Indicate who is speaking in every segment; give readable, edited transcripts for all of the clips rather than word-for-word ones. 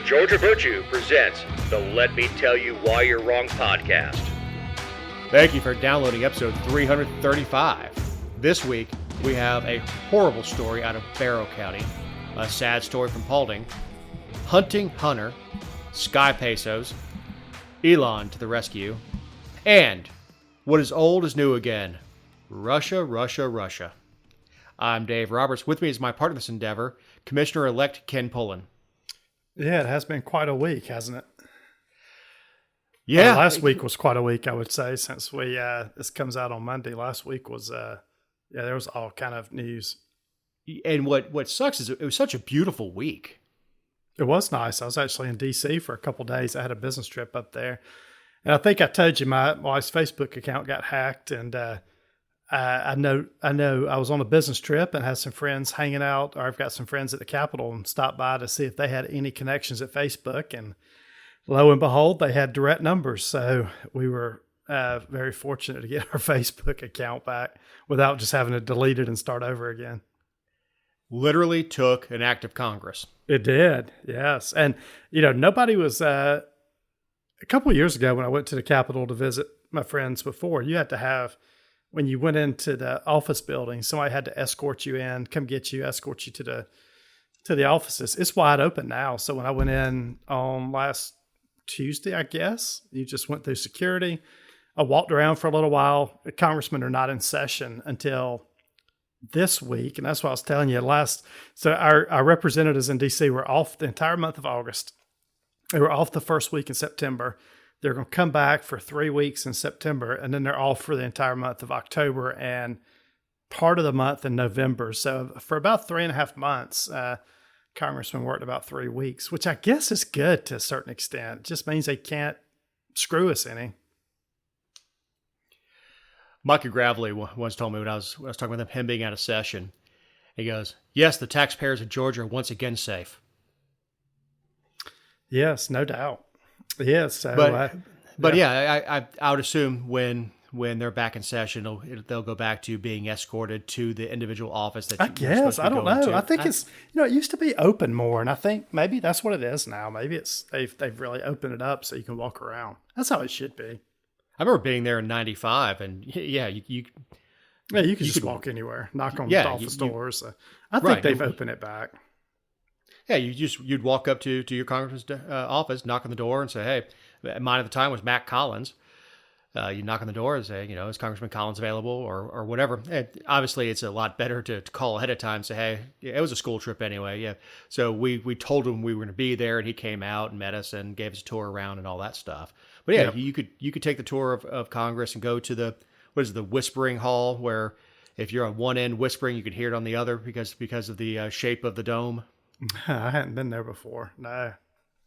Speaker 1: Georgia Virtue presents the Let Me Tell You Why You're Wrong podcast.
Speaker 2: Thank you for downloading episode 335. This week, we have a horrible story out of Barrow County, a sad story from Paulding, hunting Hunter, Sky Pesos, Elon to the rescue, and what is old is new again, Russia, Russia, Russia. I'm Dave Roberts. With me is my partner in this endeavor, Commissioner-elect Ken Pullen.
Speaker 3: Yeah, it has been quite a week, hasn't it?
Speaker 2: Yeah.
Speaker 3: Last week was quite a week, I would say, since this comes out on Monday. Last week was, there was all kind of news.
Speaker 2: And what sucks is it was such a beautiful week.
Speaker 3: It was nice. I was actually in D.C. for a couple of days. I had a business trip up there. And I think I told you my wife's Facebook account got hacked, and I know I was on a business trip and had some friends hanging out, or I've got some friends at the Capitol and stopped by to see if they had any connections at Facebook. And lo and behold, they had direct numbers. So we were very fortunate to get our Facebook account back without just having to delete it and start over again.
Speaker 2: Literally took an act of Congress.
Speaker 3: It did, yes. And, nobody was, a couple of years ago when I went to the Capitol to visit my friends before, you had to have, when you went into the office building, somebody had to escort you in, come get you, escort you to the offices. It's wide open now. So when I went in on last Tuesday, I guess, you just went through security. I walked around for a little while. The congressmen are not in session until this week. And that's what I was telling you So our representatives in D.C. were off the entire month of August. They were off the first week in September. They're going to come back for 3 weeks in September, and then they're off for the entire month of October and part of the month in November. So for about 3.5 months, congressmen worked about 3 weeks, which I guess is good to a certain extent. It just means they can't screw us any.
Speaker 2: Micah Gravely once told me when I was talking with him being out of session, he goes, "Yes, the taxpayers of Georgia are once again safe."
Speaker 3: Yes, no doubt. Yes, so,
Speaker 2: but I would assume when they're back in session, they'll go back to being escorted to the individual office that
Speaker 3: I guess. I don't know. To. I think it's it used to be open more, and I think maybe that's what it is now. Maybe it's they've really opened it up so you can walk around. That's how it should be.
Speaker 2: I remember being there in '95, and you
Speaker 3: could just walk anywhere, knock on office doors. I think they've opened it back.
Speaker 2: Yeah, you'd walk up to your congressman's office, knock on the door, and say, "Hey," mine at the time was Matt Collins. You knock on the door and say, "Is Congressman Collins available?" or whatever. And obviously, it's a lot better to call ahead of time and say, "Hey, it was a school trip anyway." Yeah, so we told him we were going to be there, and he came out and met us and gave us a tour around and all that stuff. But yeah, you could take the tour of Congress and go to the Whispering Hall, where if you're on one end whispering, you could hear it on the other because of the shape of the dome.
Speaker 3: I hadn't been there before. No,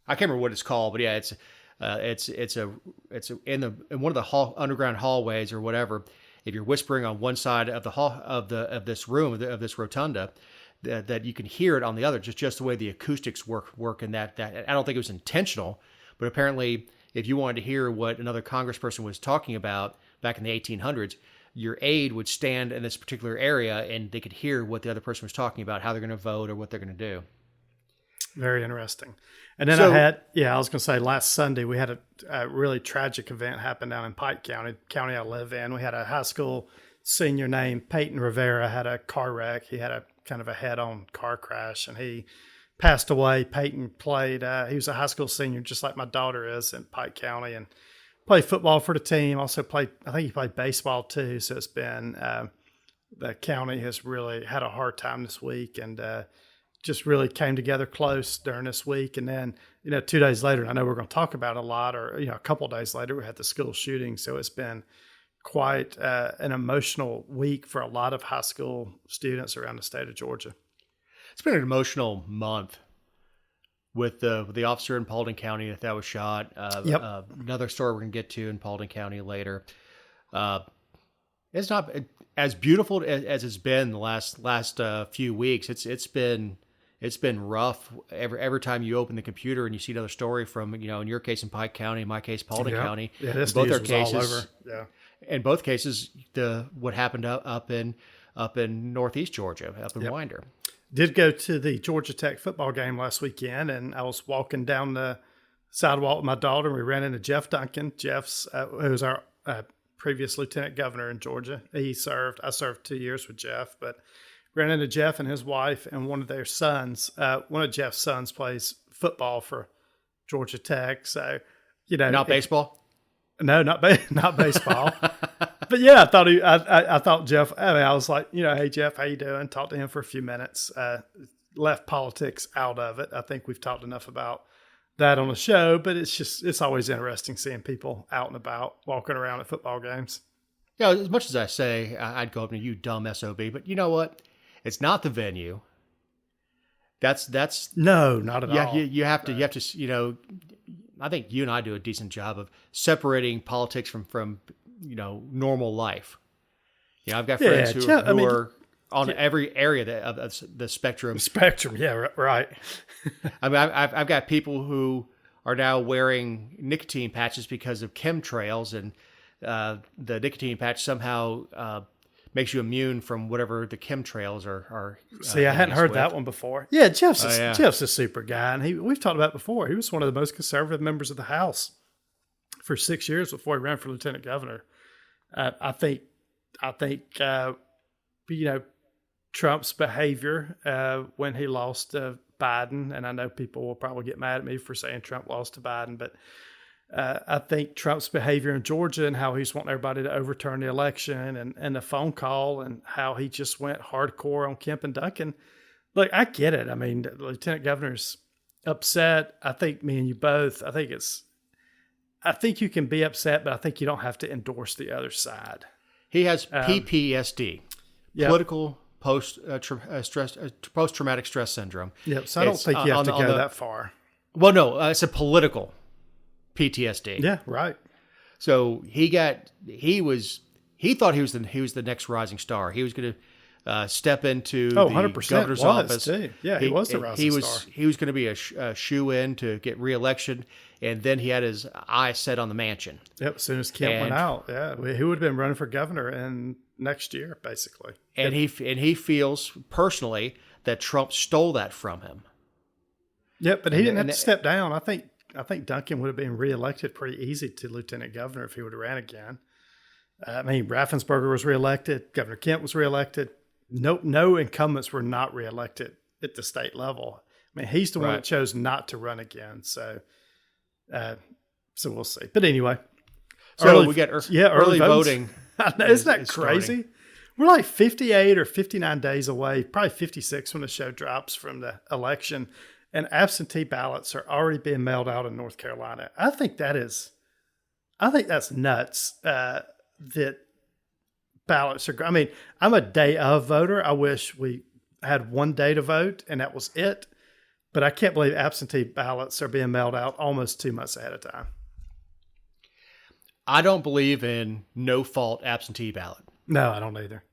Speaker 2: I can't remember what it's called, but yeah, it's in one of the underground hallways or whatever. If you're whispering on one side of the hall of this room of this rotunda, that you can hear it on the other. Just the way the acoustics work in that. I don't think it was intentional, but apparently, if you wanted to hear what another congressperson was talking about back in the 1800s. Your aide would stand in this particular area and they could hear what the other person was talking about, how they're going to vote or what they're going to do.
Speaker 3: Very interesting. And then I was going to say last Sunday, we had a really tragic event happen down in Pike County I live in. We had a high school senior named Peyton Rivera had a car wreck. He had a kind of a head-on car crash and he passed away. Peyton played, he was a high school senior, just like my daughter is in Pike County, and played football for the team. Also I think he played baseball too. So it's been, the county has really had a hard time this week and just really came together close during this week. And then, 2 days later, and I know we're going to talk about it a lot, or, a couple of days later, we had the school shooting. So it's been quite an emotional week for a lot of high school students around the state of Georgia.
Speaker 2: It's been an emotional month with the officer in Paulding County that was shot. Another story we're going to get to in Paulding County later. It's not as beautiful as it's been the last few weeks. It's been rough. Every time you open the computer and you see another story from, in your case in Pike County, in my case Paulding County.
Speaker 3: Yeah, this
Speaker 2: both
Speaker 3: news
Speaker 2: our
Speaker 3: was
Speaker 2: cases,
Speaker 3: all over. Yeah.
Speaker 2: In both cases, what happened up in northeast Georgia, up in Winder.
Speaker 3: Did go to the Georgia Tech football game last weekend, and I was walking down the sidewalk with my daughter, and we ran into Jeff Duncan. Jeff's who was our previous lieutenant governor in Georgia. I served 2 years with Jeff, but ran into Jeff and his wife and one of their sons. One of Jeff's sons plays football for Georgia Tech. So,
Speaker 2: not baseball.
Speaker 3: No, not baseball. But yeah, I thought Jeff. I was like, hey Jeff, how you doing? Talked to him for a few minutes. Left politics out of it. I think we've talked enough about that on the show, but it's always interesting seeing people out and about, walking around at football games.
Speaker 2: Yeah, as much as I say I'd go up to you, dumb SOB, but you know what? It's not the venue. That's
Speaker 3: no, not at all.
Speaker 2: You have to. I think you and I do a decent job of separating politics from normal life. I've got friends who are on every area of the spectrum.
Speaker 3: Spectrum, yeah, right.
Speaker 2: I mean, I've got people who are now wearing nicotine patches because of chemtrails, and the nicotine patch somehow makes you immune from whatever the chemtrails are.
Speaker 3: See, I hadn't heard that one before. Yeah, Jeff's a super guy, and we've talked about it before. He was one of the most conservative members of the House for 6 years before he ran for lieutenant governor. I think Trump's behavior when he lost to Biden, and I know people will probably get mad at me for saying Trump lost to Biden, but I think Trump's behavior in Georgia and how he's wanting everybody to overturn the election and the phone call and how he just went hardcore on Kemp and Duncan. Look, I get it. I mean, the lieutenant governor's upset. I think me and you both, I think you can be upset, but I think you don't have to endorse the other side.
Speaker 2: He has PTSD, political post-traumatic stress syndrom.
Speaker 3: Yep. So I don't think you have to go that far.
Speaker 2: Well, no, it's a political PTSD.
Speaker 3: Yeah, right.
Speaker 2: So he thought he was the next rising star. He was going to step into the
Speaker 3: 100%
Speaker 2: governor's office.
Speaker 3: Too. Yeah, he was the rising star.
Speaker 2: He was going to be a shoe-in to get reelection, and then he had his eye set on the mansion.
Speaker 3: Yep, as soon as Kemp went out, yeah, he would have been running for governor in next year, basically.
Speaker 2: And he feels personally that Trump stole that from him.
Speaker 3: Yep, but he didn't have to step down. I think Duncan would have been reelected pretty easy to lieutenant governor if he would have ran again. I mean, Raffensperger was reelected. Governor Kemp was reelected. No incumbents were not reelected at the state level. I mean, he's the one that chose not to run again. So we'll see. But anyway,
Speaker 2: we get early voting.
Speaker 3: Isn't that crazy? Starting. We're like 58 or 59 days away, probably 56 when the show drops from the election, and absentee ballots are already being mailed out in North Carolina. I think that's nuts. That ballots are. I mean, I'm a day of voter. I wish we had one day to vote and that was it. But I can't believe absentee ballots are being mailed out almost 2 months ahead of time.
Speaker 2: I don't believe in no-fault absentee ballot.
Speaker 3: No, I don't either.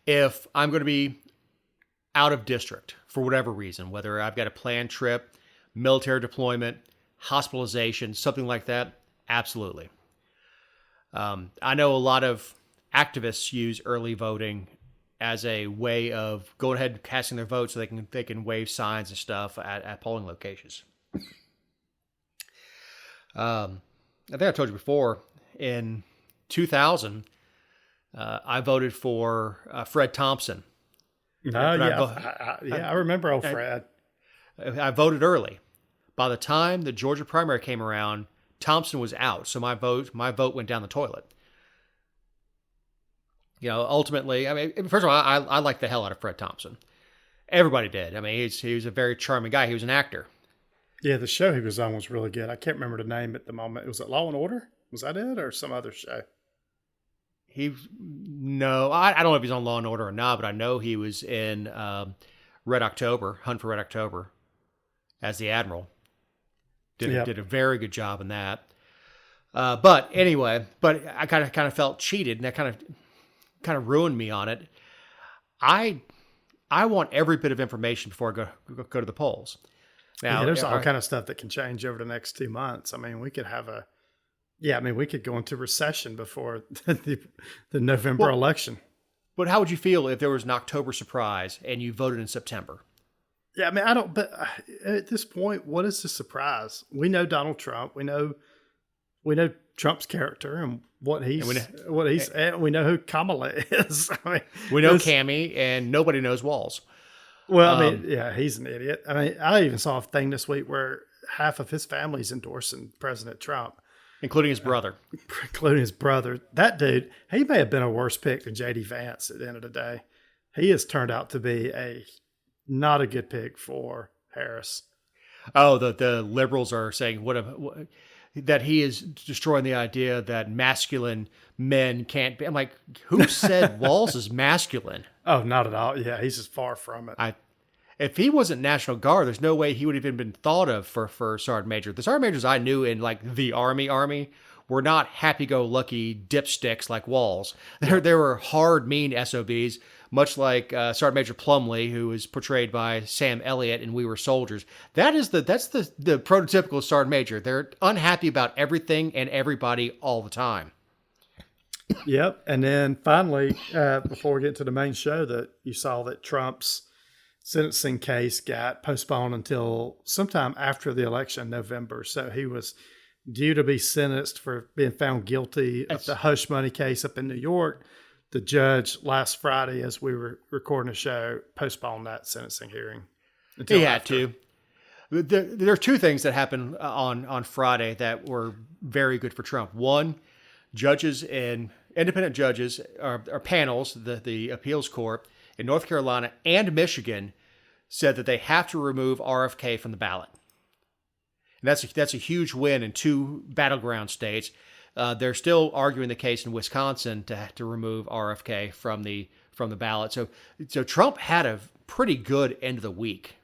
Speaker 2: If I'm going to be out of district for whatever reason, whether I've got a planned trip, military deployment, hospitalization, something like that, absolutely. I know a lot of activists use early voting as a way of going ahead and casting their vote so they can wave signs and stuff at polling locations. I think I told you before, in 2000, I voted for Fred Thompson.
Speaker 3: I remember old Fred.
Speaker 2: I voted early. By the time the Georgia primary came around, Thompson was out, so my vote went down the toilet. Ultimately, I mean, first of all, I liked the hell out of Fred Thompson. Everybody did. I mean, he was a very charming guy. He was an actor.
Speaker 3: Yeah, the show he was on was really good. I can't remember the name at the moment. Was it Law and Order? Was that it, or some other show?
Speaker 2: I don't know if he's on Law and Order or not, but I know he was in Red October, Hunt for Red October, as the Admiral. Did a very good job in that. But anyway, I kind of felt cheated, and that kind of ruined me on it. I want every bit of information before I go to the polls. Now,
Speaker 3: there's all kind of stuff that can change over the next 2 months. I mean, we could we could go into recession before the November election.
Speaker 2: But how would you feel if there was an October surprise and you voted in September?
Speaker 3: Yeah, I mean, I don't. But at this point, what is the surprise? We know Donald Trump. We know Trump's character and what he's. And we know who Kamala is. I mean,
Speaker 2: we know Cammie, and nobody knows Walz.
Speaker 3: Well, I mean, yeah, he's an idiot. I mean, I even saw a thing this week where half of his family's endorsing President Trump,
Speaker 2: including his brother.
Speaker 3: That dude, he may have been a worse pick than J.D. Vance at the end of the day. He has turned out to be not a good pick for Harris.
Speaker 2: Oh, the liberals are saying that he is destroying the idea that masculine men can't be. I'm like, who said Walz is masculine?
Speaker 3: Oh, not at all. Yeah, he's as far from it.
Speaker 2: If he wasn't National Guard, there's no way he would have even been thought of for Sergeant Major. The Sergeant Majors I knew in like the Army were not happy-go-lucky dipsticks like Walz. They were hard, mean SOBs, much like Sergeant Major Plumley, who was portrayed by Sam Elliott in We Were Soldiers. That's the prototypical Sergeant Major. They're unhappy about everything and everybody all the time.
Speaker 3: Yep. And then finally, before we get to the main show, that you saw that Trump's sentencing case got postponed until sometime after the election, November. So he was due to be sentenced for being found guilty of the hush money case up in New York. The judge last Friday, as we were recording the show, postponed that sentencing hearing.
Speaker 2: He had to. There are two things that happened on Friday that were very good for Trump. One, judges and independent judges or panels, the appeals court in North Carolina and Michigan said that they have to remove RFK from the ballot. And that's a huge win in two battleground states. They're still arguing the case in Wisconsin to remove RFK from the ballot. So Trump had a pretty good end of the week.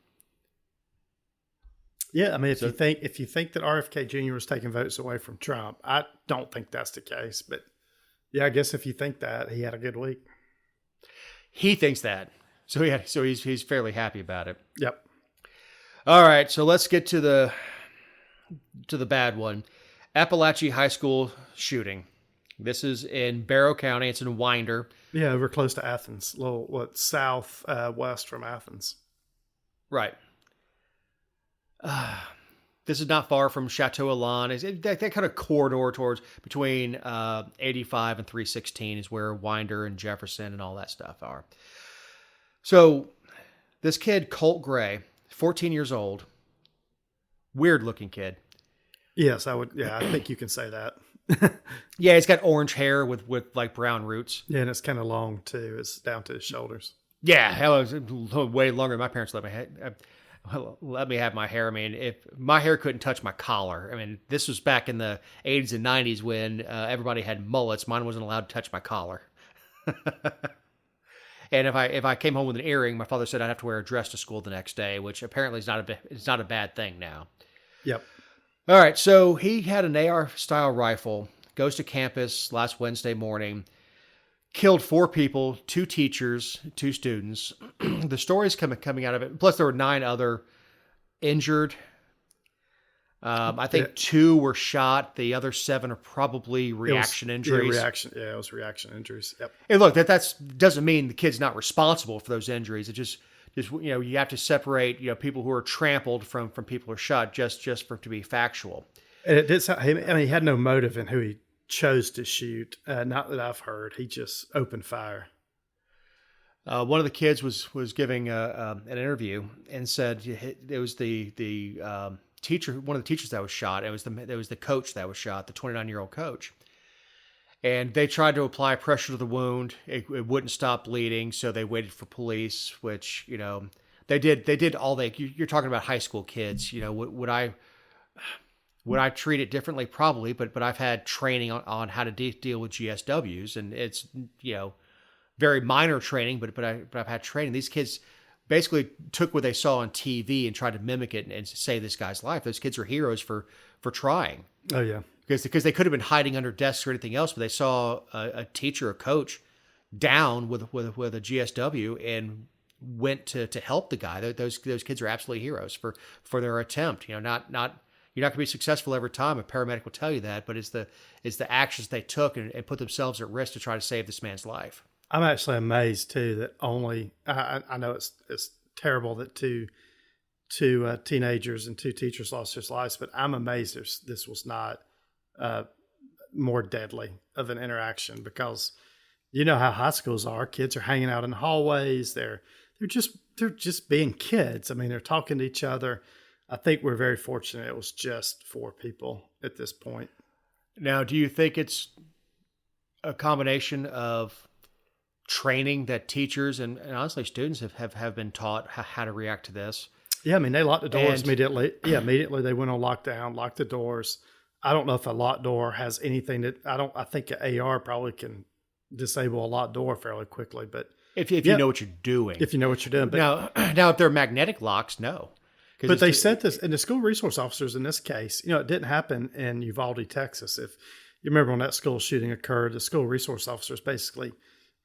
Speaker 3: Yeah, I mean, if you think that RFK Jr. was taking votes away from Trump, I don't think that's the case. But yeah, I guess if you think that, he had a good week.
Speaker 2: He thinks that, so he's fairly happy about it.
Speaker 3: Yep.
Speaker 2: All right, so let's get to the bad one. Appalachia High School shooting. This is in Barrow County. It's in Winder.
Speaker 3: Yeah, we're close to Athens. A little south west from Athens.
Speaker 2: Right. This is not far from Chateau Elan. That kind of corridor towards between 85 and 316 is where Winder and Jefferson and all that stuff are. So this kid, Colt Gray, 14 years old, weird looking kid.
Speaker 3: Yes, I would. Yeah, I think you can say that.
Speaker 2: Yeah, he's got orange hair with like brown roots.
Speaker 3: Yeah, and it's kind of long too. It's down to his shoulders.
Speaker 2: Yeah, it was way longer than my parents let me have my hair. I mean, if my hair couldn't touch my collar, I mean, this was back in the 80s and 90s when everybody had mullets. Mine wasn't allowed to touch my collar. And if I came home with an earring, my father said I'd have to wear a dress to school the next day, which apparently is not a bad thing now.
Speaker 3: Yep.
Speaker 2: All right, so he had an AR-style rifle, goes to campus last Wednesday morning, killed 4 people, 2 teachers, 2 students. The stories coming out of it. Plus, there were 9 other injured. I think 2 were shot. The other 7 are probably reaction injuries.
Speaker 3: It was reaction injuries. Yep.
Speaker 2: Hey, look, that doesn't mean the kid's not responsible for those injuries. It just you have to separate people who are trampled from people who are shot just for to be factual.
Speaker 3: And it did. I mean, he had no motive in who he chose to shoot. Not that I've heard. He just opened fire.
Speaker 2: One of the kids was giving an interview and said it was the teacher, one of the teachers that was shot. It was the coach that was shot, the 29-year-old coach. And they tried to apply pressure to the wound. It wouldn't stop bleeding, so they waited for police. Which they did all they. You're talking about high school kids. Would I treat it differently? Probably, but I've had training on how to deal with GSWs, and it's very minor training, but I've had training. These kids basically took what they saw on TV and tried to mimic it and save this guy's life. Those kids are heroes for trying.
Speaker 3: Oh yeah,
Speaker 2: because they could have been hiding under desks or anything else, but they saw a teacher, a coach, down with a GSW and went to help the guy. Those kids are absolutely heroes for their attempt. You're not going to be successful every time. A paramedic will tell you that, but it's the actions they took and put themselves at risk to try to save this man's life.
Speaker 3: I'm actually amazed too that only I know it's terrible that two teenagers and two teachers lost their lives, but I'm amazed this was not more deadly of an interaction, because you know how high schools are. Kids are hanging out in the hallways. They're just being kids. I mean, they're talking to each other. I think we're very fortunate it was just 4 people at this point.
Speaker 2: Now, do you think it's a combination of training that teachers and honestly students have been taught how to react to this?
Speaker 3: Yeah, I mean, they locked the doors immediately. Yeah, immediately they went on lockdown, locked the doors. I don't know if a locked door has anything I think an AR probably can disable a locked door fairly quickly, but
Speaker 2: if you know what you're doing.
Speaker 3: If you know what you're doing. But
Speaker 2: now if they're magnetic locks, no.
Speaker 3: But they said this, and the school resource officers in this case, it didn't happen in Uvalde, Texas. If you remember when that school shooting occurred, the school resource officers basically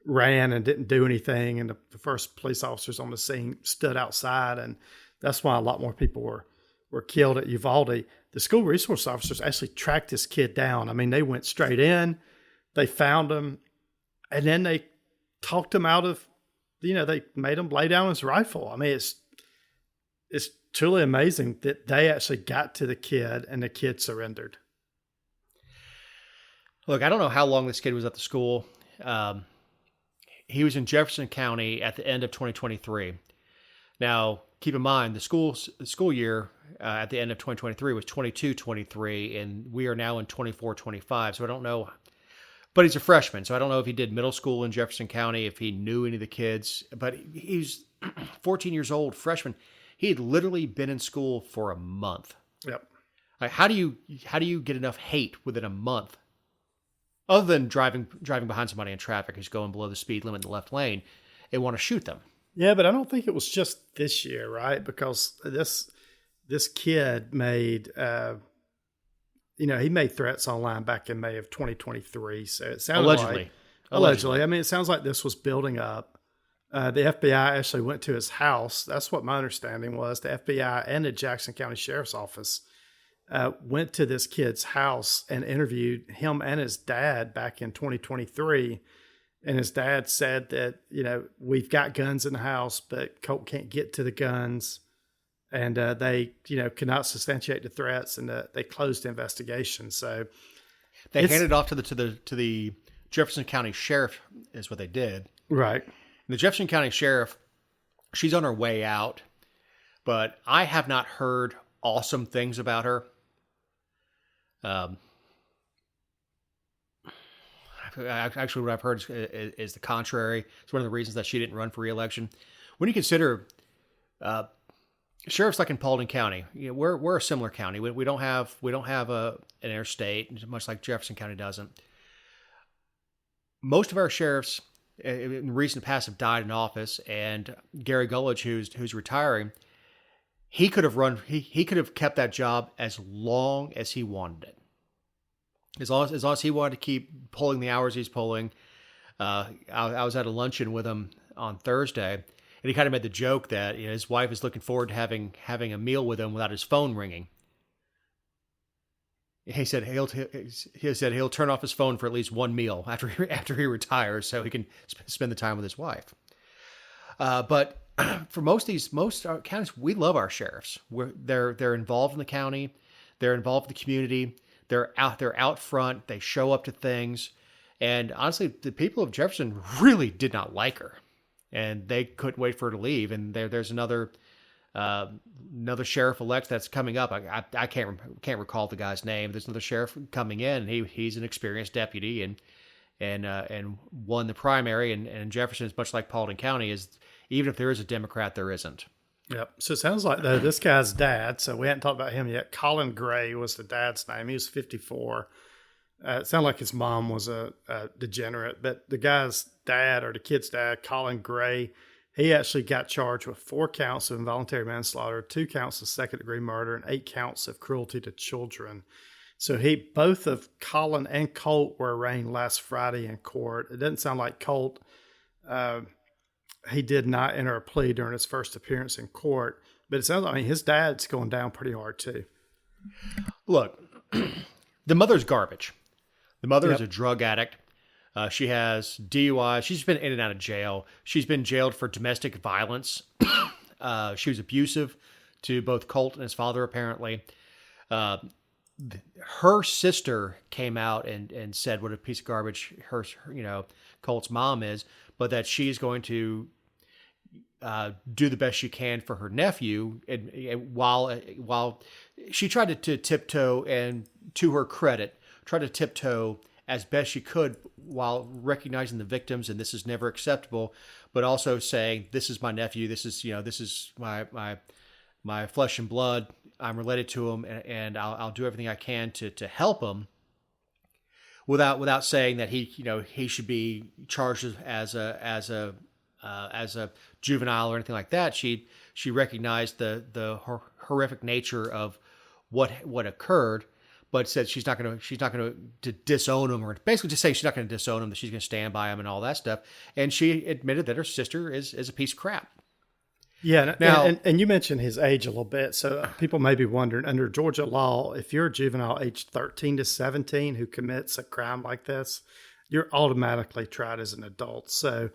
Speaker 3: ran and didn't do anything, and the first police officers on the scene stood outside, and that's why a lot more people were killed at Uvalde. The school resource officers actually tracked this kid down. I mean, they went straight in, they found him, and then they talked him out of, they made him lay down his rifle. I mean, it's truly amazing that they actually got to the kid and the kid surrendered.
Speaker 2: Look, I don't know how long this kid was at the school. He was in Jefferson County at the end of 2023. Now, keep in mind, the school year at the end of 2023 was 22-23, and we are now in 24-25. So I don't know. But he's a freshman, so I don't know if he did middle school in Jefferson County, if he knew any of the kids. But he's 14 years old, freshman. He had literally been in school for a month.
Speaker 3: Yep.
Speaker 2: Like, how do you get enough hate within a month? Other than driving behind somebody in traffic who's going below the speed limit in the left lane and want to shoot them.
Speaker 3: Yeah, but I don't think it was just this year, right? Because this kid made, he made threats online back in May of 2023. So it sounded allegedly. I mean, it sounds like this was building up. The FBI actually went to his house. That's what my understanding was. The FBI and the Jackson County Sheriff's Office went to this kid's house and interviewed him and his dad back in 2023. And his dad said that, we've got guns in the house, but Colt can't get to the guns. And they, could not substantiate the threats, and they closed the investigation. So
Speaker 2: they handed it off to the Jefferson County Sheriff is what they did.
Speaker 3: Right.
Speaker 2: And the Jefferson County Sheriff, she's on her way out, but I have not heard awesome things about her. Actually, what I've heard is the contrary. It's one of the reasons that she didn't run for re-election. When you consider sheriffs like in Paulding County, we're a similar county. We don't have an interstate, much like Jefferson County doesn't. Most of our sheriffs in recent past have died in office, and Gary Gullidge, who's retiring, he could have run. He could have kept that job as long as he wanted it. As long as he wanted to keep pulling the hours he's pulling. I was at a luncheon with him on Thursday, and he kind of made the joke that his wife is looking forward to having a meal with him without his phone ringing. He said he'll turn off his phone for at least one meal after he retires, so he can spend the time with his wife. But for most counties, we love our sheriffs. They're involved in the county, they're involved in the community. They're out front. They show up to things, and honestly, the people of Jefferson really did not like her, and they couldn't wait for her to leave. And there's another sheriff-elect that's coming up. I can't recall the guy's name. There's another sheriff coming in, and he's an experienced deputy and won the primary. And Jefferson is much like Paulding County. Is even if there is a Democrat, there isn't.
Speaker 3: Yep. So it sounds like this guy's dad, so we hadn't talked about him yet. Colin Gray was the dad's name. He was 54. It sounded like his mom was a degenerate, but the guy's dad, or the kid's dad, Colin Gray, he actually got charged with 4 counts of involuntary manslaughter, 2 counts of second-degree murder, and 8 counts of cruelty to children. So both of Colin and Colt were arraigned last Friday in court. It doesn't sound like Colt, he did not enter a plea during his first appearance in court, but it sounds like his dad's going down pretty hard too.
Speaker 2: Look, the mother's garbage. The mother is a drug addict. She has DUI. She's been in and out of jail. She's been jailed for domestic violence. She was abusive to both Colt and his father, apparently. Her sister came out and said what a piece of garbage Colt's mom is, but that she's going to do the best she can for her nephew. And while she tried to tiptoe, and to her credit, tried to tiptoe as best she could while recognizing the victims, and this is never acceptable, but also saying, this is my nephew. This is my flesh and blood. I'm related to him, and I'll do everything I can to help him, without saying that he should be charged as a juvenile or anything like that. She recognized the horrific nature of what occurred, but said she's not going to disown him, or basically just saying she's not going to disown him, that she's going to stand by him and all that stuff. And she admitted that her sister is a piece of crap.
Speaker 3: Yeah.
Speaker 2: Now,
Speaker 3: and you mentioned his age a little bit. So people may be wondering, under Georgia law, if you're a juvenile aged 13 to 17 who commits a crime like this, you're automatically tried as an adult. So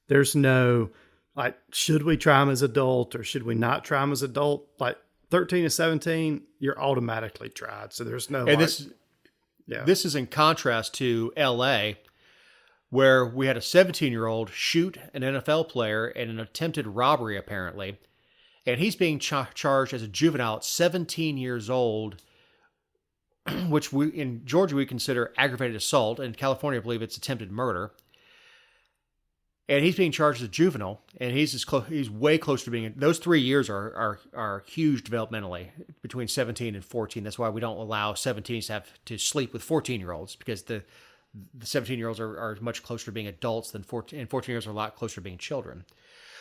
Speaker 3: there's no, like, should we try him as adult or should we not try him as adult? Like 13 to 17, you're automatically tried. So there's no,
Speaker 2: and this is in contrast to LA, where we had a 17-year-old shoot an NFL player in an attempted robbery, apparently. And he's being charged as a juvenile at 17 years old, which in Georgia we consider aggravated assault. In California, I believe it's attempted murder. And he's being charged as a juvenile, and he's way closer to being. Those 3 years are huge developmentally, between 17 and 14. That's why we don't allow 17s to sleep with 14-year-olds, because the 17-year-olds are much closer to being adults than 14, and 14-year-olds are a lot closer to being children.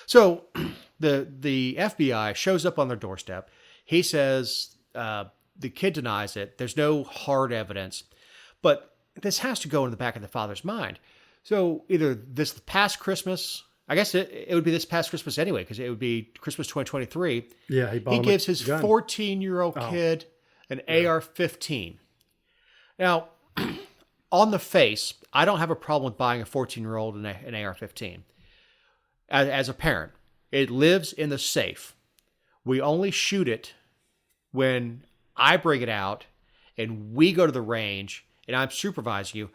Speaker 2: So the FBI shows up on their doorstep. He says the kid denies it. There's no hard evidence, but this has to go in the back of the father's mind. So either this past Christmas, I guess it would be this past Christmas anyway, because it would be Christmas 2023.
Speaker 3: Yeah, he
Speaker 2: gives his 14-year-old kid an AR-15. Now, on the face, I don't have a problem with buying a 14-year-old an AR-15. As a parent, it lives in the safe. We only shoot it when I bring it out and we go to the range and I'm supervising you.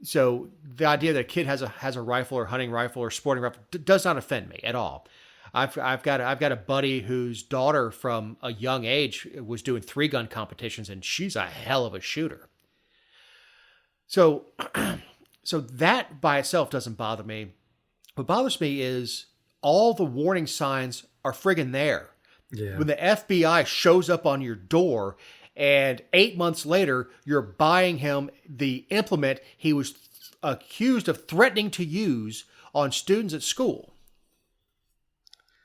Speaker 2: So the idea that a kid has a rifle or hunting rifle or sporting rifle does not offend me at all. I've got a buddy whose daughter from a young age was doing 3-gun competitions, and she's a hell of a shooter. So that by itself doesn't bother me. What bothers me is all the warning signs are friggin' there.
Speaker 3: Yeah.
Speaker 2: When the FBI shows up on your door, and 8 months later, you're buying him the implement he was accused of threatening to use on students at school,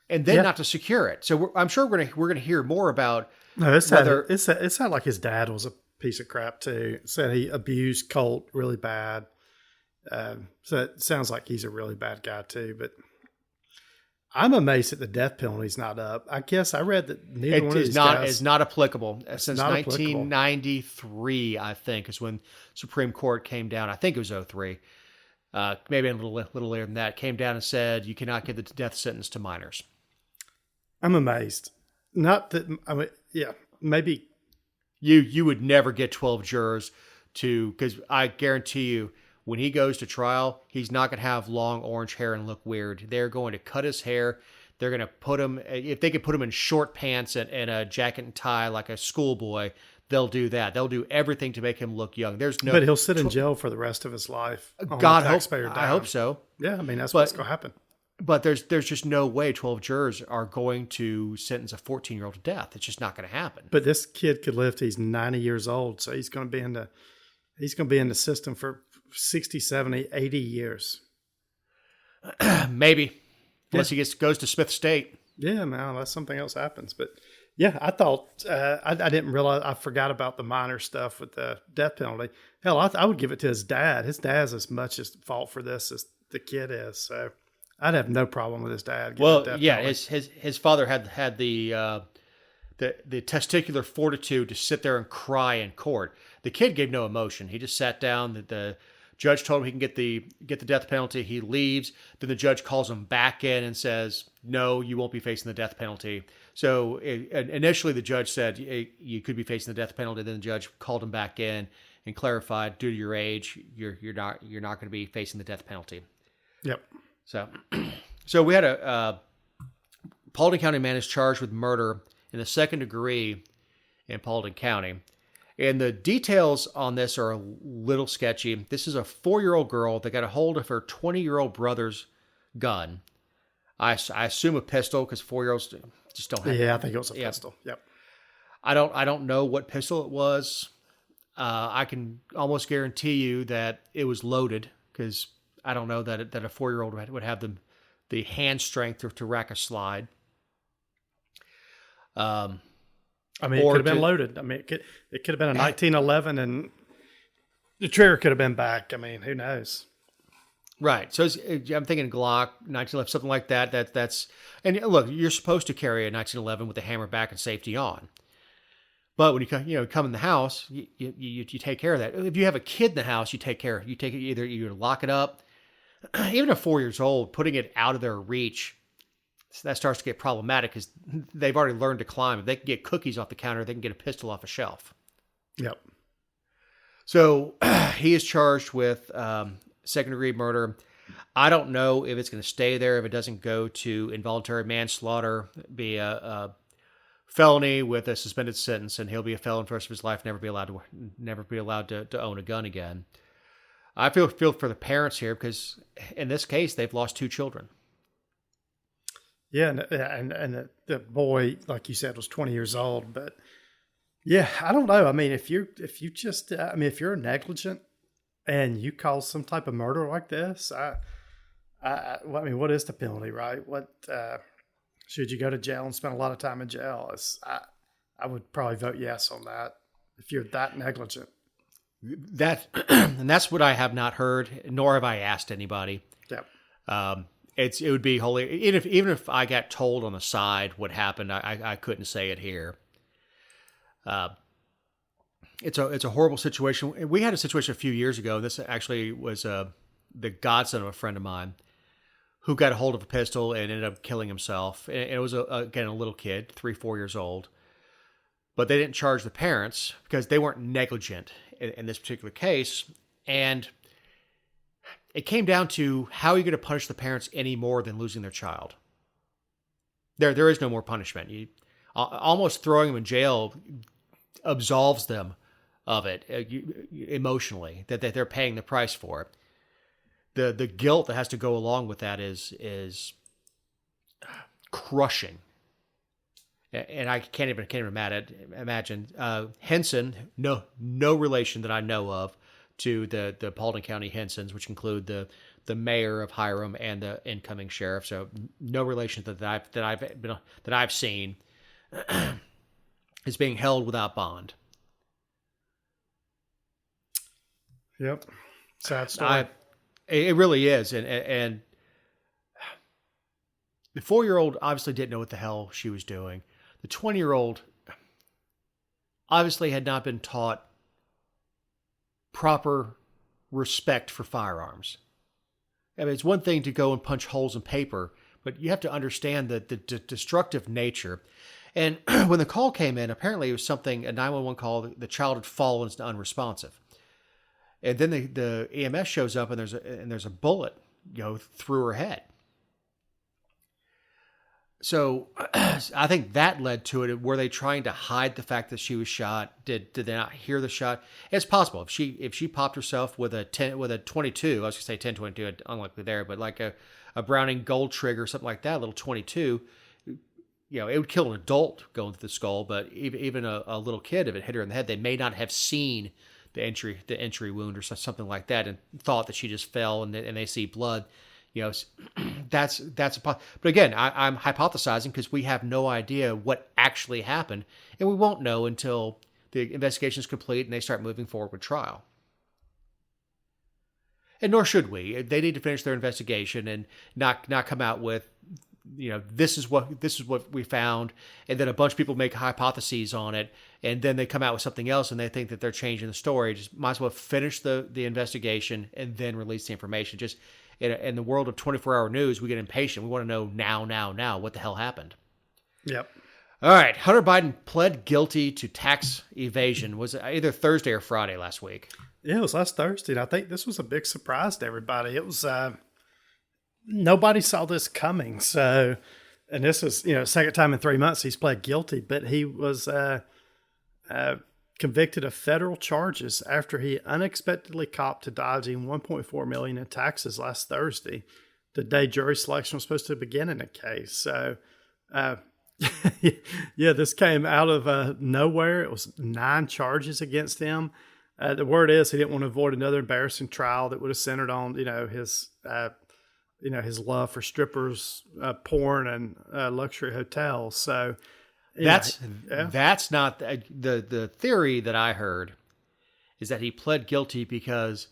Speaker 2: and then not to secure it. So I'm sure we're gonna hear more about.
Speaker 3: No, it sounded like his dad was a piece of crap too. Said he abused Colt really bad. So it sounds like he's a really bad guy too. But I'm amazed that the death penalty's not up. I guess I read that neither one of these guys
Speaker 2: is not applicable since 1993. I think is when Supreme Court came down. I think it was 03. Maybe a little later than that. Came down and said you cannot give the death sentence to minors.
Speaker 3: I'm amazed. Not that maybe
Speaker 2: you would never get 12 jurors because I guarantee you, when he goes to trial, he's not going to have long orange hair and look weird. They're going to cut his hair. They're going to put him, if they could put him in short pants and a jacket and tie like a schoolboy, they'll do that. They'll do everything to make him look young.
Speaker 3: But he'll sit in jail for the rest of his life.
Speaker 2: I hope so.
Speaker 3: Yeah, I mean, that's what's going to happen.
Speaker 2: But there's just no way 12 jurors are going to sentence a 14-year-old to death. It's just not going to happen.
Speaker 3: But this kid could live till he's 90 years old, so he's going to be in the system for 60, 70, 80 years.
Speaker 2: Maybe. Unless he goes to Smith State.
Speaker 3: Yeah, man, unless something else happens. But yeah, I thought, I didn't realize, I forgot about the minor stuff with the death penalty. Hell, I would give it to his dad. His dad's as much at fault for this as the kid is. So I'd have no problem with his dad.
Speaker 2: Well, yeah, his father had the testicular fortitude to sit there and cry in court. The kid gave no emotion. He just sat down. The Judge told him he can get the death penalty. He leaves. Then the judge calls him back in and says, "No, you won't be facing the death penalty." So initially, the judge said you could be facing the death penalty. Then the judge called him back in and clarified, due to your age, you're not going to be facing the death penalty.
Speaker 3: Yep.
Speaker 2: So we had a Paulding County man is charged with murder in the second degree in Paulding County. And the details on this are a little sketchy. This is a 4-year-old girl that got a hold of her 20-year-old brother's gun. I assume a pistol, because 4-year-olds just don't have.
Speaker 3: Yeah, I think it was a pistol. Yep. I
Speaker 2: don't know what pistol it was. I can almost guarantee you that it was loaded, because I don't know that a 4-year-old would have the hand strength to rack a slide.
Speaker 3: I mean, it could have been loaded. I mean, it could have been a 1911, and the trigger could have been back. I mean, who knows?
Speaker 2: Right. So I'm thinking Glock, 1911, something like that. That's and look, you're supposed to carry a 1911 with the hammer back and safety on. But when you come in the house, you take care of that. If you have a kid in the house, you take care. You take it either you lock it up. Even at 4 years old, putting it out of their reach, that starts to get problematic because they've already learned to climb. If they can get cookies off the counter, they can get a pistol off a shelf.
Speaker 3: Yep.
Speaker 2: So he is charged with second-degree murder. I don't know if it's going to stay there, if it doesn't go to involuntary manslaughter, be a felony with a suspended sentence, and he'll be a felon for the rest of his life, never be allowed to own a gun again. I feel for the parents here because in this case, they've lost 2 children.
Speaker 3: Yeah, and the boy, like you said, was 20 years old. But yeah, I don't know. I mean, if you're negligent and you cause some type of murder like this, I mean, what is the penalty, right? What should you go to jail and spend a lot of time in jail? I would probably vote yes on that if you're that negligent.
Speaker 2: And that's what I have not heard, nor have I asked anybody.
Speaker 3: Yep.
Speaker 2: It would be wholly, even if I got told on the side what happened, I couldn't say it here. It's a horrible situation. We had a situation a few years ago. This actually was the godson of a friend of mine who got a hold of a pistol and ended up killing himself. And it was again a little kid, 3-4 years old. But they didn't charge the parents because they weren't negligent in this particular case. And it came down to how are you going to punish the parents any more than losing their child? There is no more punishment. Almost throwing them in jail absolves them of it emotionally, that they're paying the price for it. The guilt that has to go along with that is crushing. And I can't even imagine. Henson, no relation that I know of to the Paulding County Hensons, which include the mayor of Hiram and the incoming sheriff. So no relation that I've seen is being held without bond.
Speaker 3: Yep, sad story.
Speaker 2: It really is, and the 4-year-old obviously didn't know what the hell she was doing. The 20-year-old obviously had not been taught proper respect for firearms. I mean, it's one thing to go and punch holes in paper, but you have to understand the destructive nature. And when the call came in, apparently it was a 911 call. The child had fallen and is unresponsive. And then the EMS shows up and there's a bullet through her head. So I think that led to it. Were they trying to hide the fact that she was shot? Did they not hear the shot? It's possible. If she popped herself with a 22, I was gonna say 10-22, unlikely there, but like a Browning gold trigger, something like that, a little 22, it would kill an adult going through the skull, but even a little kid, if it hit her in the head, they may not have seen the entry wound or something like that, and thought that she just fell, and they see blood. That's but again, I'm hypothesizing because we have no idea what actually happened, and we won't know until the investigation is complete and they start moving forward with trial. And nor should we. They need to finish their investigation and not come out with this is what we found, and then a bunch of people make hypotheses on it, and then they come out with something else, and they think that they're changing the story. Just might as well finish the investigation and then release the information. Just in the world of 24-hour news, we get impatient. We want to know now what the hell happened.
Speaker 3: Yep.
Speaker 2: All right, Hunter Biden pled guilty to tax evasion. Was it either Thursday or Friday last week?
Speaker 3: Yeah, it was last Thursday, and I think this was a big surprise to everybody. It was nobody saw this coming. So, and this is second time in 3 months he's pled guilty, but he was convicted of federal charges after he unexpectedly copped to dodging $1.4 million in taxes last Thursday, the day jury selection was supposed to begin in the case. So, yeah, this came out of nowhere. It was 9 charges against him. The word is he didn't want to avoid another embarrassing trial that would have centered on his love for strippers, porn, and luxury hotels. So
Speaker 2: that's not the theory that I heard is that he pled guilty because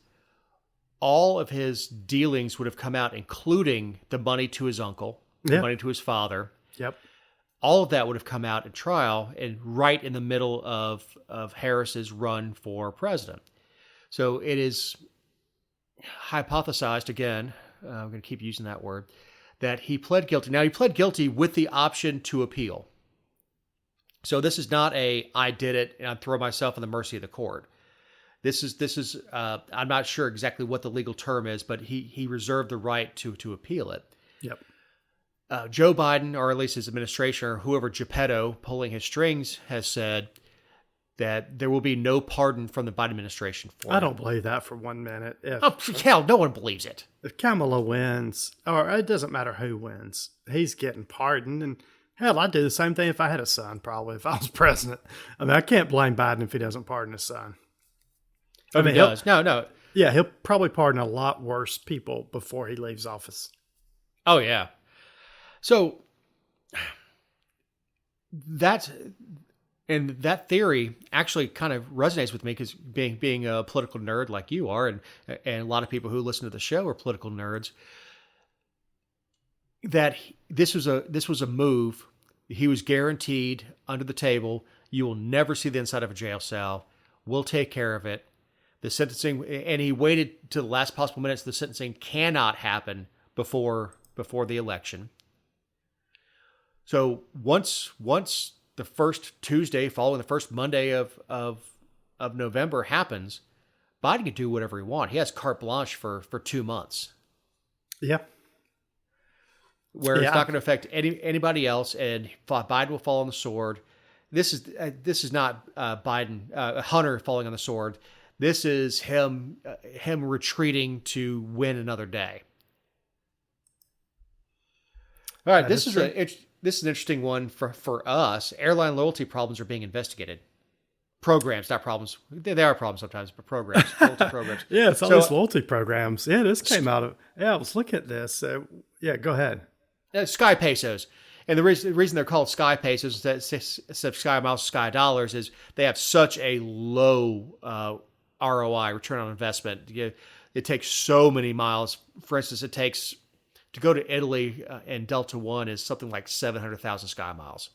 Speaker 2: all of his dealings would have come out, including the money to his uncle, the money to his father.
Speaker 3: Yep.
Speaker 2: All of that would have come out in trial and right in the middle of Harris's run for president. So it is hypothesized, again, I'm going to keep using that word, that he pled guilty. Now, he pled guilty with the option to appeal. So this is not I did it and I throw myself in the mercy of the court. This is I'm not sure exactly what the legal term is, but he reserved the right to appeal it.
Speaker 3: Yep.
Speaker 2: Joe Biden, or at least his administration, or whoever Geppetto pulling his strings, has said that there will be no pardon from the Biden administration for
Speaker 3: I don't believe that for 1 minute.
Speaker 2: Hell, no one believes it.
Speaker 3: If Kamala wins, or it doesn't matter who wins, he's getting pardoned. And hell, I'd do the same thing if I had a son, probably, if I was president. I mean, I can't blame Biden if he doesn't pardon his son.
Speaker 2: I mean, he does. No.
Speaker 3: Yeah, he'll probably pardon a lot worse people before he leaves office.
Speaker 2: Oh, yeah. So that theory actually kind of resonates with me because being a political nerd like you are, and a lot of people who listen to the show are political nerds. That this was a move. He was guaranteed under the table. You will never see the inside of a jail cell. We'll take care of it. The sentencing, and he waited to the last possible minutes. The sentencing cannot happen before the election. So once the first Tuesday following the first Monday of November happens, Biden can do whatever he wants. He has carte blanche for 2 months.
Speaker 3: Yeah.
Speaker 2: Where it's not going to affect anybody else, and Biden will fall on the sword. This is not Hunter falling on the sword. This is him retreating to win another day. All right, this is an interesting one for us. Airline loyalty problems are being investigated. Programs, not problems. They are problems sometimes, but programs, loyalty programs.
Speaker 3: Yeah, it's all these loyalty programs. Yeah, this came out of. Yeah, let's look at this. Yeah, go ahead.
Speaker 2: Sky Pesos. And the reason they're called Sky Pesos instead of Sky Miles, Sky Dollars is they have such a low ROI, return on investment. It takes so many miles. For instance, it takes to go to Italy and Delta One is something like 700,000 Sky Miles.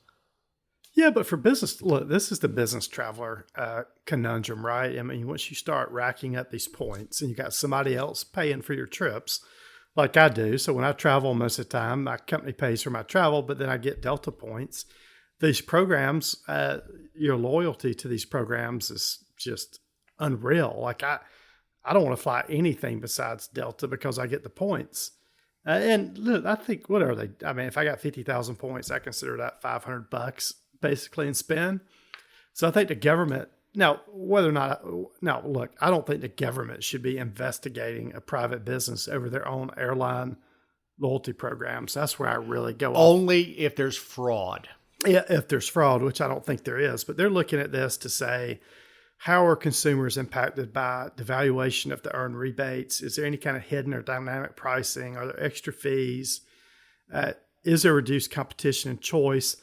Speaker 3: Yeah, but for business, look, this is the business traveler conundrum, right? I mean, once you start racking up these points and you got somebody else paying for your trips, like I do. So when I travel most of the time, my company pays for my travel, but then I get Delta points. These programs, your loyalty to these programs is just unreal. Like I don't want to fly anything besides Delta because I get the points. And look, I think, what are they? I mean, if I got 50,000 points, I consider that $500 basically in spend. So I think the government, now, look, I don't think the government should be investigating a private business over their own airline loyalty programs. That's where I really go.
Speaker 2: Only if there's fraud.
Speaker 3: Yeah, if there's fraud, which I don't think there is. But they're looking at this to say, how are consumers impacted by the valuation of the earned rebates? Is there any kind of hidden or dynamic pricing? Are there extra fees? Is there reduced competition and choice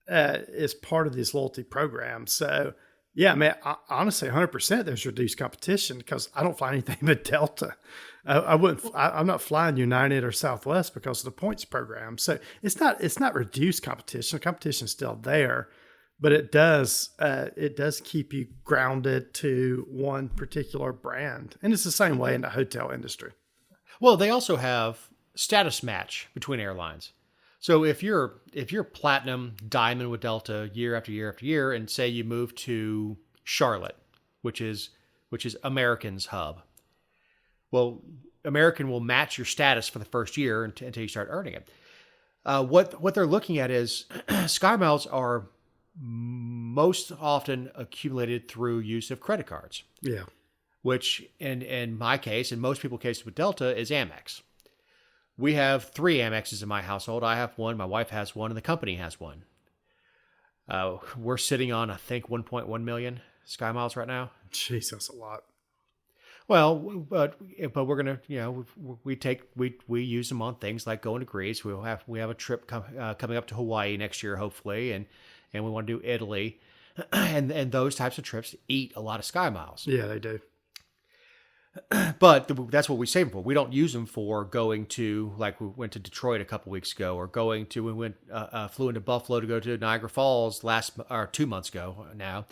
Speaker 3: as part of these loyalty programs? So Yeah, I mean, honestly, 100% there's reduced competition because I don't fly anything but Delta. I wouldn't. I'm not flying United or Southwest because of the points program. So it's not reduced competition. The competition is still there, but it does keep you grounded to one particular brand, and it's the same way in the hotel industry.
Speaker 2: Well, they also have status match between airlines. So if you're platinum diamond with Delta year after year after year, and say you move to Charlotte, which is American's hub, well, American will match your status for the first year until you start earning it. What they're looking at is Sky Miles are most often accumulated through use of credit cards,
Speaker 3: Yeah.
Speaker 2: which in my case, in most people's cases with Delta, is Amex. We have 3 Amexes in my household. I have one, my wife has one, and the company has one. We're sitting on, I think, 1.1 million Sky Miles right now.
Speaker 3: Jeez, that's a lot.
Speaker 2: Well, but we're gonna, we use them on things like going to Greece. We have a trip coming up to Hawaii next year, hopefully, and we want to do Italy, and those types of trips eat a lot of Sky Miles.
Speaker 3: Yeah, they do.
Speaker 2: But that's what we save them for. We don't use them for going to, like we went to Detroit a couple weeks ago, or flew into Buffalo to go to Niagara Falls 2 months ago now.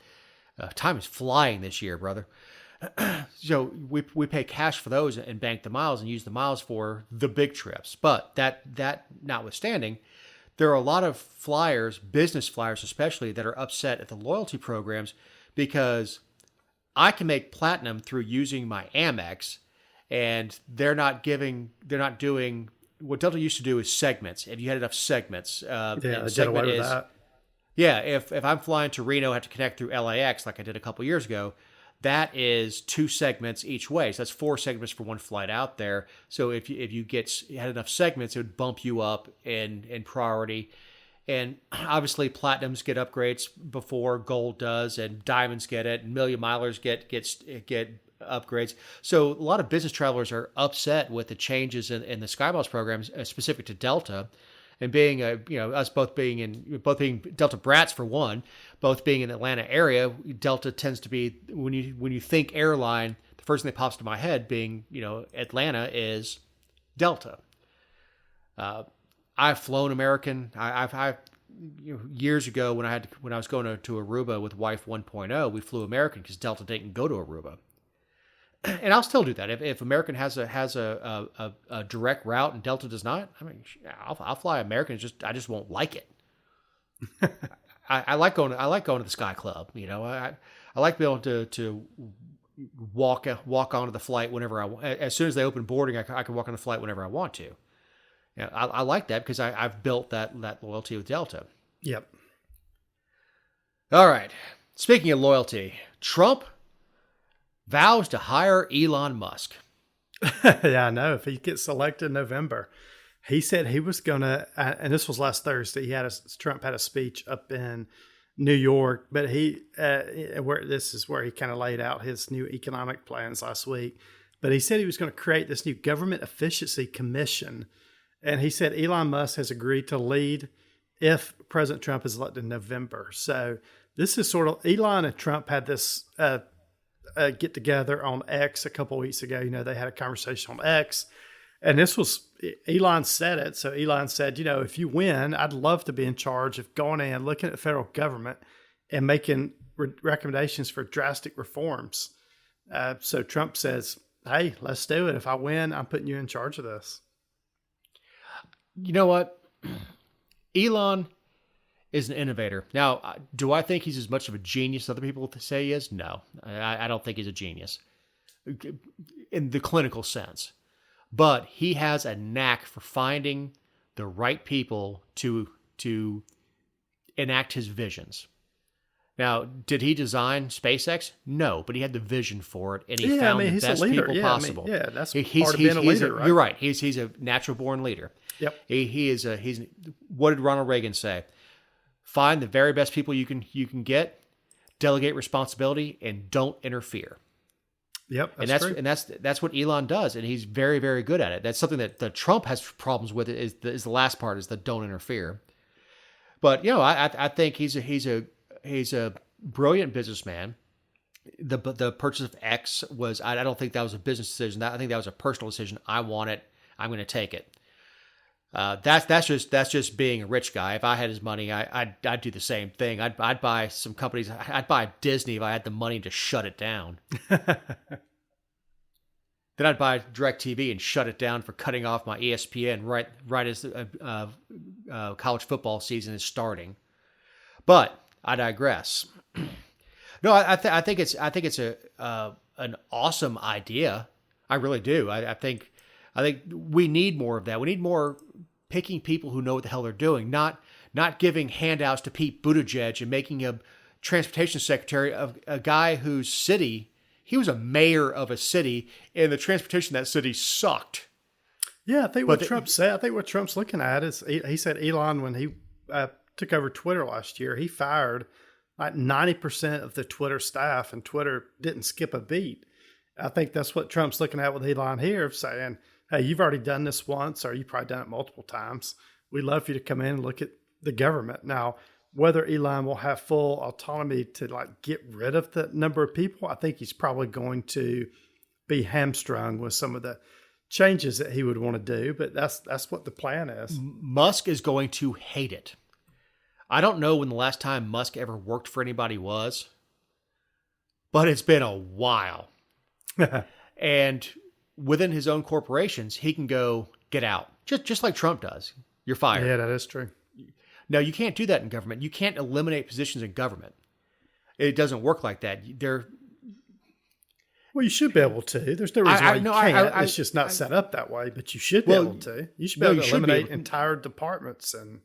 Speaker 2: Time is flying this year, brother. So we pay cash for those and bank the miles and use the miles for the big trips. But that notwithstanding, there are a lot of flyers, business flyers especially, that are upset at the loyalty programs because I can make platinum through using my Amex, and they're not doing what Delta used to do is segments. If you had enough segments,
Speaker 3: They get away with that.
Speaker 2: yeah. If I'm flying to Reno, I have to connect through LAX like I did a couple years ago. That is 2 segments each way. So that's 4 segments for one flight out there. So if you had enough segments, it would bump you up in priority. And obviously, platinums get upgrades before gold does, and diamonds get it, and million milers get upgrades. So a lot of business travelers are upset with the changes in the SkyMiles programs specific to Delta, and being us both being Delta brats for one, both being in the Atlanta area. Delta tends to be, when you think airline, the first thing that pops to my head being Atlanta is Delta. I've flown American. I've years ago when I was going to Aruba with Wife 1.0, we flew American because Delta didn't go to Aruba, and I'll still do that if American has a direct route and Delta does not. I mean, I'll fly American. I just won't like it. I like going to the Sky Club. I like being able to walk onto the flight whenever I want. As soon as they open boarding, I can walk on the flight whenever I want to. Yeah, I like that because I've built that loyalty with Delta.
Speaker 3: Yep.
Speaker 2: All right. Speaking of loyalty, Trump vows to hire Elon Musk.
Speaker 3: Yeah, I know. If he gets elected in November, he said he was going to, and this was last Thursday, Trump had a speech up in New York, but this is where he kind of laid out his new economic plans last week. But he said he was going to create this new government efficiency commission. And he said Elon Musk has agreed to lead if President Trump is elected in November. So this is sort of, Elon and Trump had this get together on X a couple of weeks ago. They had a conversation on X, and this was, Elon said it. So Elon said, if you win, I'd love to be in charge of going in, looking at the federal government and making recommendations for drastic reforms. So Trump says, hey, let's do it. If I win, I'm putting you in charge of this.
Speaker 2: You know what? Elon is an innovator. Now, do I think he's as much of a genius as other people say he is? No, I don't think he's a genius in the clinical sense. But he has a knack for finding the right people to enact his visions. Now, did he design SpaceX? No, but he had the vision for it, and he found the best people possible.
Speaker 3: That's part of being a leader, right?
Speaker 2: You're right. He's a natural born leader.
Speaker 3: Yep.
Speaker 2: He's what did Ronald Reagan say? Find the very best people you can get, delegate responsibility, and don't interfere.
Speaker 3: Yep,
Speaker 2: and that's what Elon does, and he's very, very good at it. That's something that Trump has problems with. Is the last part, is the don't interfere. But I think he's a brilliant businessman. The purchase of X was, I don't think that was a business decision. I think that was a personal decision. I want it. I'm going to take it. That's just being a rich guy. If I had his money, I'd do the same thing. I'd buy some companies. I'd buy Disney if I had the money to shut it down. Then I'd buy DirecTV and shut it down for cutting off my ESPN right as the college football season is starting. But I digress. No, I think it's an awesome idea. I really do. I think we need more of that. We need more picking people who know what the hell they're doing, not giving handouts to Pete Buttigieg and making him transportation secretary of a guy whose city. He was a mayor of a city, and the transportation in that city sucked.
Speaker 3: Yeah, I think what Trump said. I think what Trump's looking at is he said Elon, when he took over Twitter last year, he fired like 90% of the Twitter staff, and Twitter didn't skip a beat. I think that's what Trump's looking at with Elon here, saying, "Hey, you've already done this once, or you've probably done it multiple times. We'd love for you to come in and look at the government now." Whether Elon will have full autonomy to like get rid of the number of people, I think he's probably going to be hamstrung with some of the changes that he would want to do. But that's what the plan is.
Speaker 2: Musk is going to hate it. I don't know when the last time Musk ever worked for anybody was, but it's been a while. And within his own corporations, he can go get out, just like Trump does. You're fired.
Speaker 3: Yeah, that is true.
Speaker 2: No, you can't do that in government. You can't eliminate positions in government. It doesn't work like that.
Speaker 3: Well, you should be able to. There's no reason why you can't. It's just not set up that way, but you should be able to. You should be able to eliminate entire departments. And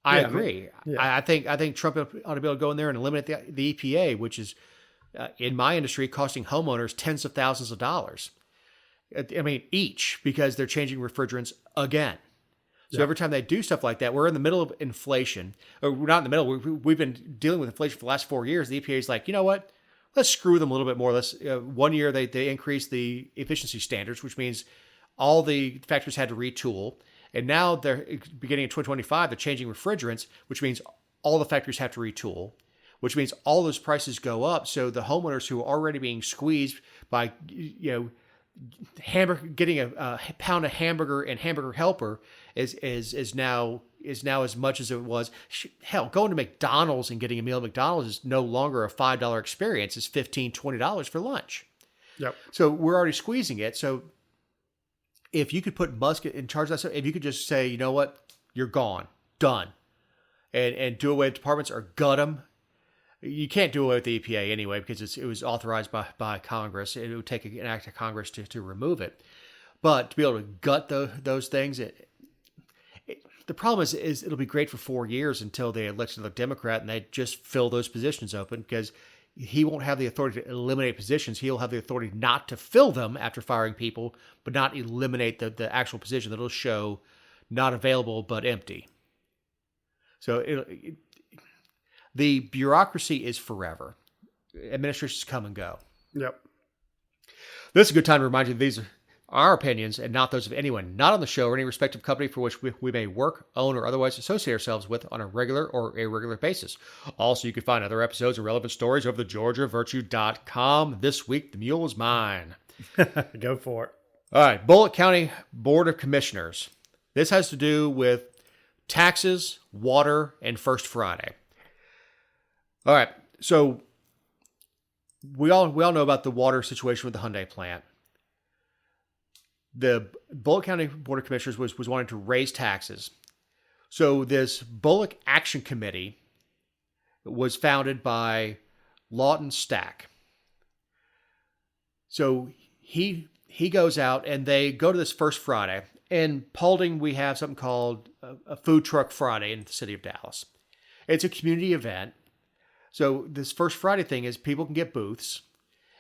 Speaker 2: I agree. I think Trump ought to be able to go in there and eliminate the EPA, which is, in my industry, costing homeowners tens of thousands of dollars. I mean, each, because they're changing refrigerants again. So every time they do stuff like that, we're in the middle of inflation. Or we're not in the middle. We've been dealing with inflation for the last 4 years. The EPA is like, you know what? Let's screw them a little bit more. Let's 1 year they increased the efficiency standards, which means all the factories had to retool. And now they're beginning in 2025, they're changing refrigerants, which means all the factories have to retool, which means all those prices go up. So the homeowners who are already being squeezed by, getting a pound of hamburger and hamburger helper is now as much as it was. Hell, going to McDonald's and getting a meal at McDonald's is no longer a $5 experience. It's $15, $20 for lunch.
Speaker 3: Yep.
Speaker 2: So we're already squeezing it. So if you could put Musk in charge of that stuff, if you could just say, you know what, you're gone, done, and do away with departments or gut them. You can't do away with the EPA anyway because it was authorized by Congress. It would take an act of Congress to remove it. But to be able to gut those things, the problem is it'll be great for 4 years until they elect another Democrat and they just fill those positions open, because he won't have the authority to eliminate positions. He'll have the authority not to fill them after firing people, but not eliminate the actual position. That'll show not available but empty. So the bureaucracy is forever. Administrations come and go.
Speaker 3: Yep.
Speaker 2: This is a good time to remind you that these are our opinions and not those of anyone not on the show or any respective company for which we may work, own, or otherwise associate ourselves with on a regular or irregular basis. Also, you can find other episodes and relevant stories over the GeorgiaVirtue.com. This week, the mule is mine.
Speaker 3: Go for it.
Speaker 2: All right. Bullitt County Board of Commissioners. This has to do with taxes, water, and First Friday. All right, so we all know about the water situation with the Hyundai plant. The Bullitt County Board of Commissioners was wanting to raise taxes. So this Bullock Action Committee was founded by Lawton Stack. So he goes out and they go to this First Friday. In Paulding, we have something called a Food Truck Friday in the city of Dallas. It's a community event. So this First Friday thing is people can get booths,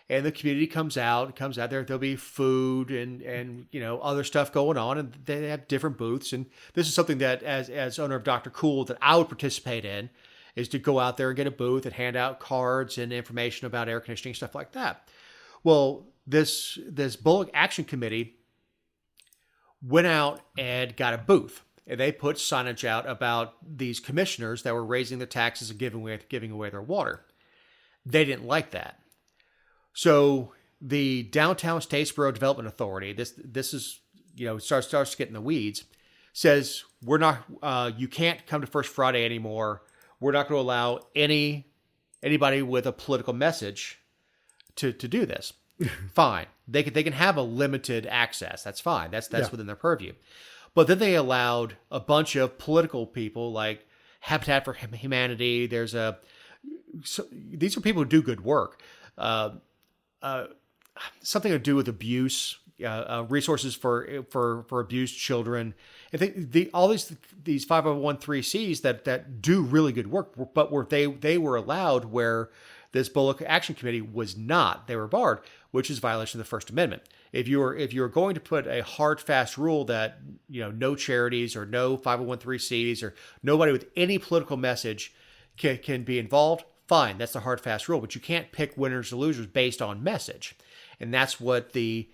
Speaker 2: and the community comes out there. There'll be food and other stuff going on, and they have different booths. And this is something that as owner of Dr. Cool that I would participate in, is to go out there and get a booth and hand out cards and information about air conditioning, stuff like that. Well, this Bullock Action Committee went out and got a booth. And they put signage out about these commissioners that were raising their taxes and giving away their water. They didn't like that. So the Downtown Statesboro Development Authority, this is, starts to get in the weeds, says we're not, you can't come to First Friday anymore. We're not going to allow anybody with a political message to do this. Fine. They can have a limited access. That's fine. That's within their purview. But then they allowed a bunch of political people like Habitat for Humanity. These are people who do good work. Something to do with abuse, resources for abused children. I think all these 501(c)(3)s that do really good work, but they were allowed where this Bullock Action Committee was not. They were barred, which is violation of the First Amendment. If you're going to put a hard, fast rule that no charities or no 501(c)(3)s or nobody with any political message can be involved, fine, that's a hard, fast rule. But you can't pick winners or losers based on message, and that's what the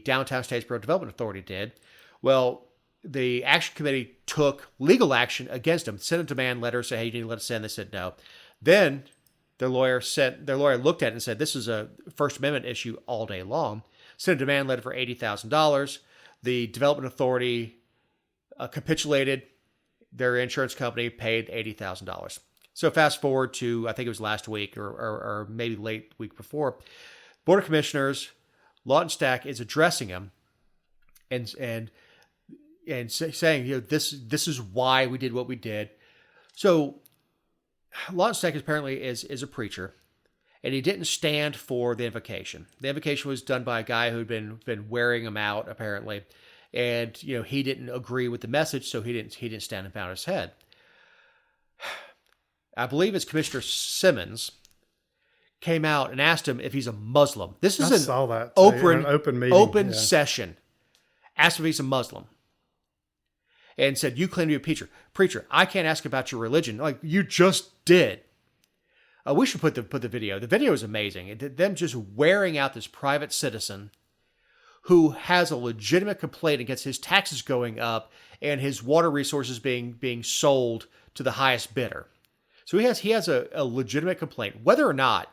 Speaker 2: Downtown Statesboro Development Authority did. Well, the Action Committee took legal action against them, sent a demand letter, say, hey, you need to let us in. They said no. Then their lawyer looked at it and said, this is a First Amendment issue all day long. Sent a demand letter for $80,000. The Development Authority capitulated. Their insurance company paid $80,000. So fast forward to, I think it was last week or maybe late week before, Board of Commissioners, Lawton Stack is addressing him and saying, this is why we did what we did. So Lawton Stack apparently is a preacher, and he didn't stand for the invocation. The invocation was done by a guy who'd been wearing him out apparently, and he didn't agree with the message, so he didn't stand and bow his head. I believe it's Commissioner Simmons came out and asked him if he's a Muslim. This is open meeting, session. Asked him if he's a Muslim. And said, you claim to be a preacher. I can't ask about your religion. Like you just did. We should put the video. The video is amazing. Them just wearing out this private citizen who has a legitimate complaint against his taxes going up and his water resources being sold to the highest bidder. So he has a legitimate complaint, whether or not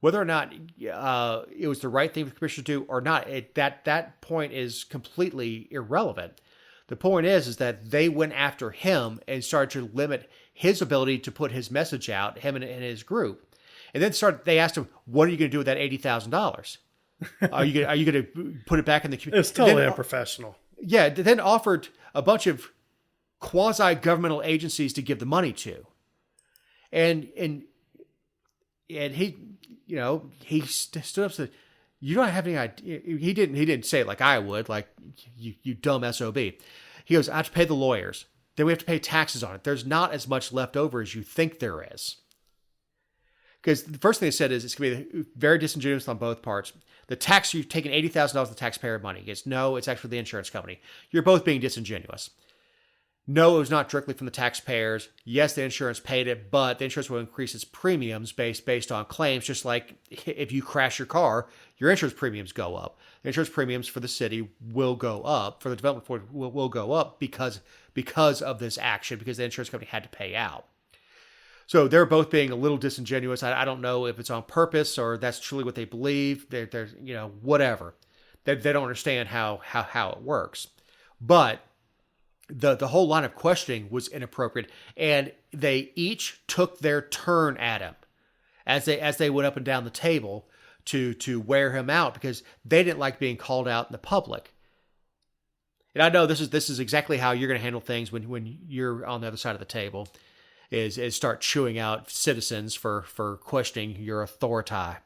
Speaker 2: it was the right thing for the commissioner to do or not. That point is completely irrelevant. The point is that they went after him and started to limit his ability to put his message out, him and his group. And then they asked him, what are you going to do with that $80,000? Are you going to put it back in the community?
Speaker 3: It's totally unprofessional.
Speaker 2: Yeah. Then offered a bunch of quasi-governmental agencies to give the money to. And he, he stood up and said, you don't have any idea. He didn't say it like I would, like you dumb SOB. He goes, I have to pay the lawyers. Then we have to pay taxes on it. There's not as much left over as you think there is. Because the first thing they said is it's going to be very disingenuous on both parts. The tax, you've taken $80,000 of the taxpayer money. He goes, no, it's actually the insurance company. You're both being disingenuous. No, it was not directly from the taxpayers. Yes, the insurance paid it, but the insurance will increase its premiums based on claims, just like if you crash your car, your insurance premiums go up. The insurance premiums for the city will go up, for the development board will go up because of this action, because the insurance company had to pay out. So they're both being a little disingenuous. I don't know if it's on purpose or that's truly what they believe. They're whatever. They don't understand how it works. But the whole line of questioning was inappropriate, and they each took their turn at him as they went up and down the table to wear him out because they didn't like being called out in the public. And I know this is exactly how you're going to handle things when you're on the other side of the table, is start chewing out citizens for questioning your authority.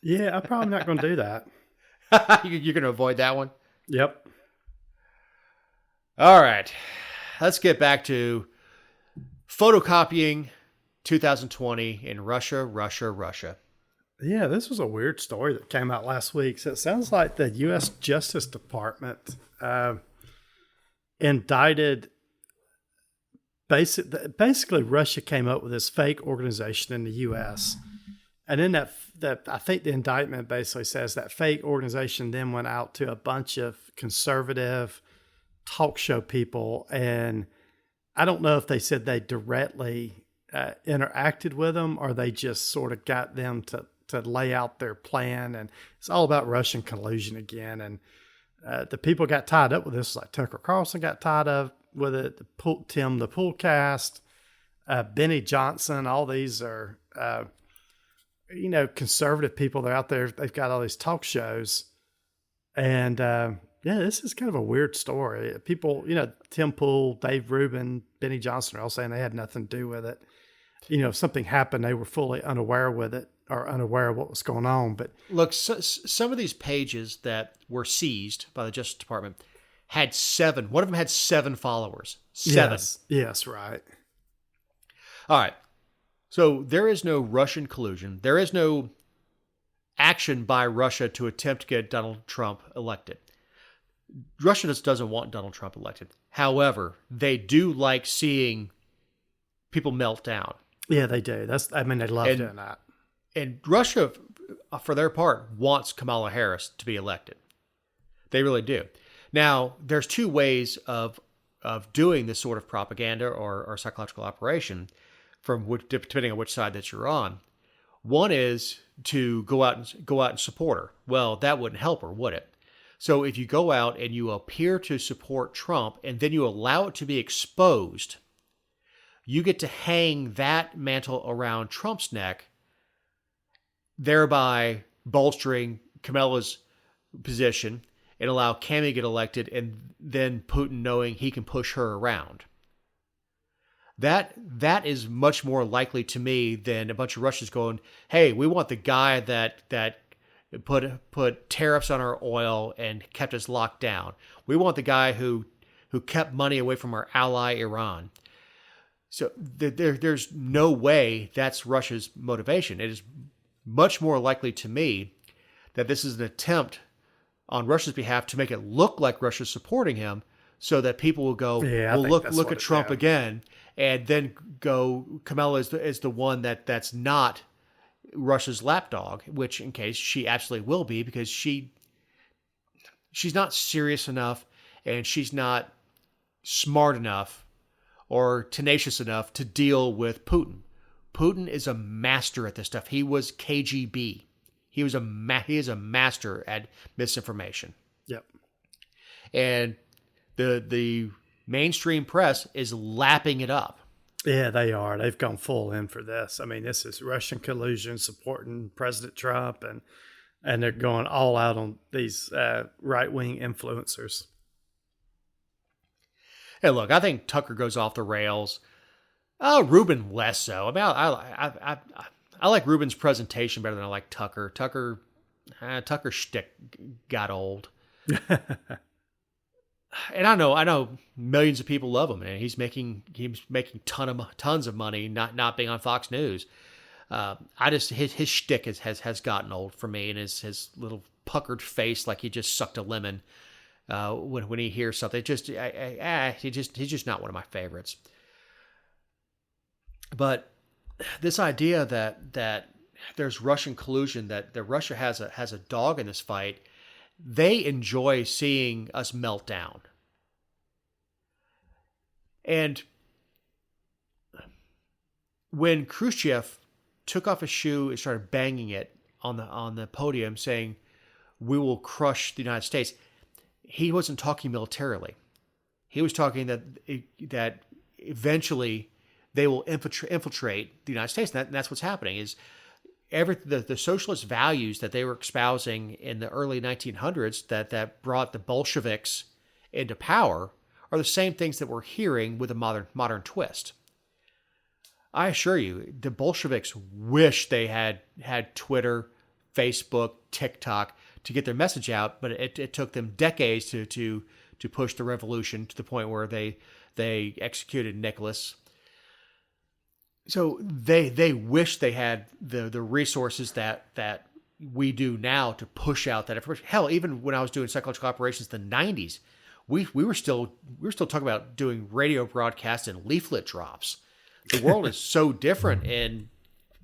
Speaker 3: Yeah, I'm probably not going to do that.
Speaker 2: You're going to avoid that one?
Speaker 3: Yep.
Speaker 2: All right, let's get back to photocopying 2020 in Russia.
Speaker 3: Yeah, this was a weird story that came out last week. So it sounds like the U.S. Justice Department indicted. Basically, Russia came up with this fake organization in the U.S. And then that I think the indictment basically says that fake organization then went out to a bunch of conservative talk show people, and I don't know if they said they directly interacted with them, or they just sort of got them to lay out their plan. And it's all about Russian collusion again. And the people got tied up with this, like Tucker Carlson got tied up with it, Tim the Poolcast, Benny Johnson. All these are, conservative people. They're out there. They've got all these talk shows. And this is kind of a weird story. People, Tim Pool, Dave Rubin, Benny Johnson are all saying they had nothing to do with it. If something happened, they were fully unaware with it or unaware of what was going on. But
Speaker 2: look, some of these pages that were seized by the Justice Department had 7. One of them had 7 followers. 7.
Speaker 3: Yes, right.
Speaker 2: All right. So there is no Russian collusion. There is no action by Russia to attempt to get Donald Trump elected. Russia just doesn't want Donald Trump elected. However, they do like seeing people melt down.
Speaker 3: Yeah, they do. They love doing that.
Speaker 2: And Russia, for their part, wants Kamala Harris to be elected. They really do. Now, there's 2 ways of doing this sort of propaganda or psychological operation, depending on which side that you're on. One is to go out and support her. Well, that wouldn't help her, would it? So if you go out and you appear to support Trump and then you allow it to be exposed, you get to hang that mantle around Trump's neck, thereby bolstering Kamala's position and allow Kami to get elected, and then Putin knowing he can push her around. That is much more likely to me than a bunch of Russians going, hey, we want the guy that put tariffs on our oil and kept us locked down. We want the guy who kept money away from our ally Iran. So there's no way that's Russia's motivation. It is much more likely to me that this is an attempt on Russia's behalf to make it look like Russia's supporting him, so that people will go, look at Trump again, and then go, Kamala is the one that's not Russia's lapdog, which in case she absolutely will be, because she's not serious enough and she's not smart enough or tenacious enough to deal with Putin. Putin is a master at this stuff. He was KGB. He is a master at misinformation.
Speaker 3: Yep.
Speaker 2: And the mainstream press is lapping it up.
Speaker 3: Yeah, they are. They've gone full in for this. I mean, this is Russian collusion supporting President Trump, and they're going all out on these right-wing influencers.
Speaker 2: Hey, look, I think Tucker goes off the rails. Rubin less so. I mean, I like Rubin's presentation better than I like Tucker. Tucker's shtick got old. And I know millions of people love him, and he's making tons of money not being on Fox News. His shtick has gotten old for me, and his little puckered face like he just sucked a lemon when he hears something. He's just not one of my favorites. But this idea that there's Russian collusion, that Russia has a dog in this fight, they enjoy seeing us melt down. And when Khrushchev took off his shoe and started banging it on the podium, saying, "We will crush the United States," he wasn't talking militarily. He was talking that eventually they will infiltrate the United States, and that's what's happening. Is the socialist values that they were espousing in the early 1900s that brought the Bolsheviks into power are the same things that we're hearing with a modern twist. I assure you, the Bolsheviks wish they had Twitter, Facebook, TikTok to get their message out, but it took them decades to push the revolution to the point where they executed Nicholas. So they wish they had the resources that we do now to push out that information. Hell, even when I was doing psychological operations in the 90s, we were still talking about doing radio broadcasts and leaflet drops. The world is so different in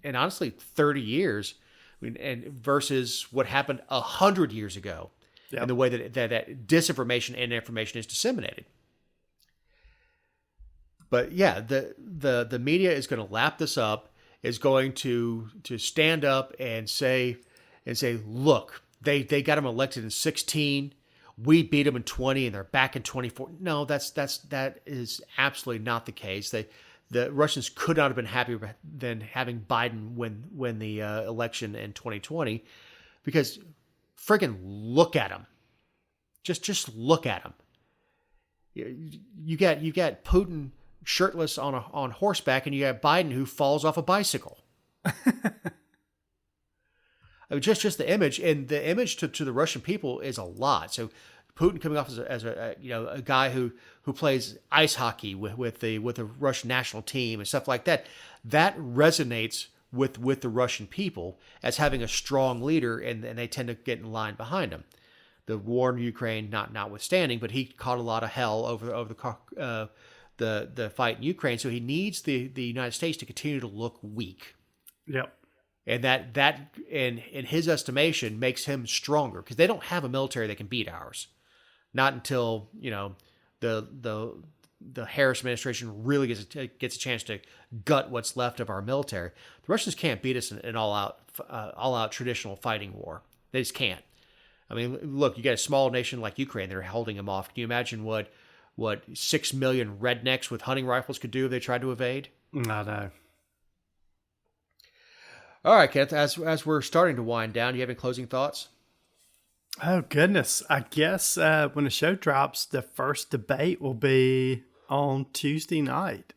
Speaker 2: honestly 30 years, and versus what happened 100 years ago, yep. And the way that disinformation and information is disseminated. But yeah, the media is going to lap this up, is going to stand up and say, look, they got him elected in 16. We beat them in 20 and they're back in 24. No, that is absolutely not the case. The Russians could not have been happier than having Biden win the election in 2020, because friggin' look at him. Just look at him. You got Putin shirtless on horseback, and you got Biden who falls off a bicycle. I mean, just the image, and the image to the Russian people is a lot. So Putin coming off as a guy who plays ice hockey with the Russian national team and stuff like that, that resonates with the Russian people as having a strong leader, and they tend to get in line behind him. The war in Ukraine notwithstanding, but he caught a lot of hell over the fight in Ukraine, so he needs the United States to continue to look weak.
Speaker 3: Yep.
Speaker 2: And that in his estimation makes him stronger, because they don't have a military that can beat ours. Not until the Harris administration really gets a chance to gut what's left of our military. The Russians can't beat us in an all out traditional fighting war. They just can't. I mean, look, you got a small nation like Ukraine; they're holding them off. Can you imagine what 6 million rednecks with hunting rifles could do if they tried to evade?
Speaker 3: I know.
Speaker 2: All right, Kenneth, as we're starting to wind down, do you have any closing thoughts?
Speaker 3: Oh, goodness. I guess when the show drops, the first debate will be on Tuesday night.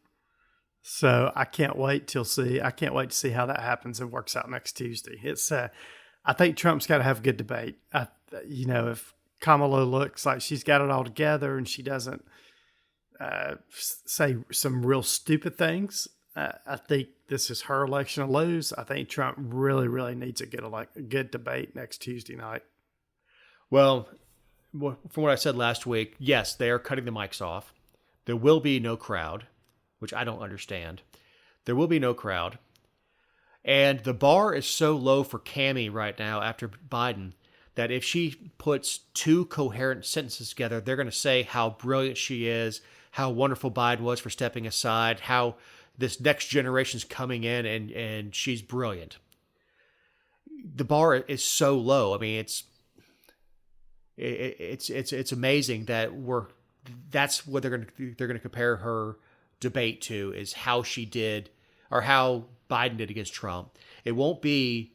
Speaker 3: So I can't wait to see how that happens and works out next Tuesday. I think Trump's got to have a good debate. If Kamala looks like she's got it all together and she doesn't say some real stupid things, I think this is her election to lose. I think Trump really, really needs a good debate next Tuesday night.
Speaker 2: Well, from what I said last week, yes, they are cutting the mics off. There will be no crowd, which I don't understand. There will be no crowd. And the bar is so low for Cammie right now after Biden that if she puts two coherent sentences together, they're going to say how brilliant she is, how wonderful Biden was for stepping aside, how this next generation's coming in and she's brilliant. The bar is so low. I mean, it's amazing that that's what they're going to compare her debate to, is how she did, or how Biden did against Trump. It won't be,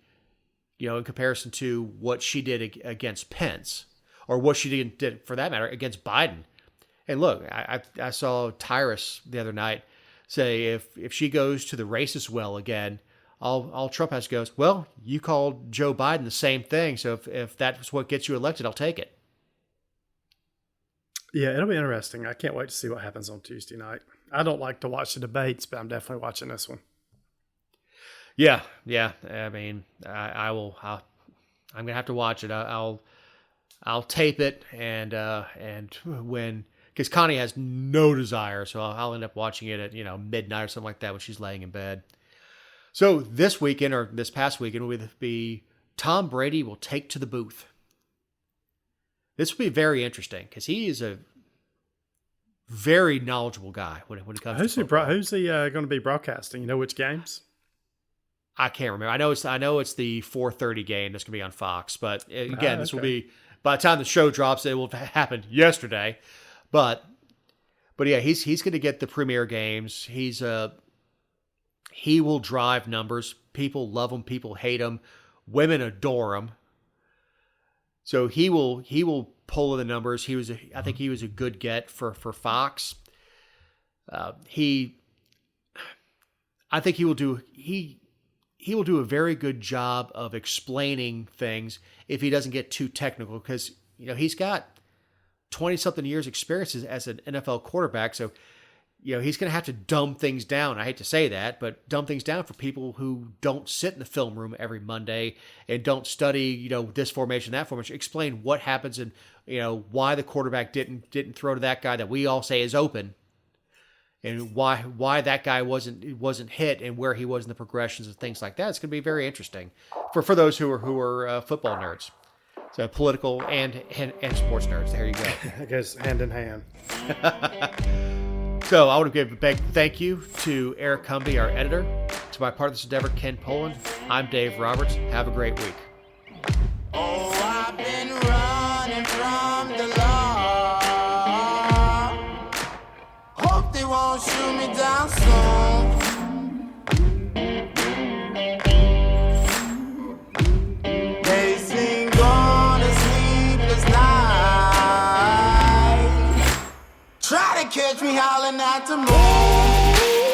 Speaker 2: in comparison to what she did against Pence, or what she did for that matter against Biden. And look, I saw Tyrus the other night say if she goes to the racist well again, all Trump has to go is, well, you called Joe Biden the same thing, so if that's what gets you elected, I'll take it.
Speaker 3: Yeah, it'll be interesting. I can't wait to see what happens on Tuesday night. I don't like to watch the debates, but I'm definitely watching this one.
Speaker 2: Yeah. I mean, I will. I'm gonna have to watch it. I'll tape it, and when, because Connie has no desire, so I'll end up watching it at midnight or something like that when she's laying in bed. So this weekend, or this past weekend, will be Tom Brady will take to the booth. This will be very interesting because he is a very knowledgeable guy when it comes to football.
Speaker 3: Who's he going to be broadcasting? You know which games?
Speaker 2: I can't remember. I know it's the 4:30 game that's going to be on Fox. But again, this will be, by the time the show drops, it will have happened yesterday. But yeah, he's going to get the premier games. He will drive numbers. People love him. People hate him. Women adore him. So he will pull in the numbers. I think he was a good get for Fox. I think he will do a very good job of explaining things if he doesn't get too technical, because he's got 20-something years experience as an NFL quarterback. So he's going to have to dumb things down. I hate to say that, but dumb things down for people who don't sit in the film room every Monday and don't study, this formation, that formation. Explain what happens and, why the quarterback didn't throw to that guy that we all say is open, and why that guy wasn't hit, and where he was in the progressions and things like that. It's going to be very interesting for those who are football nerds. So political and sports nerds. There you go.
Speaker 3: It goes hand in hand.
Speaker 2: So I want to give a big thank you to Eric Cumby, our editor, to my part of this endeavor, Ken Poland. I'm Dave Roberts. Have a great week.
Speaker 4: Oh, I've been running from the law. Hope they won't shoot me down soon. They've been gone a sleepless night. Try to catch me howling at the moon.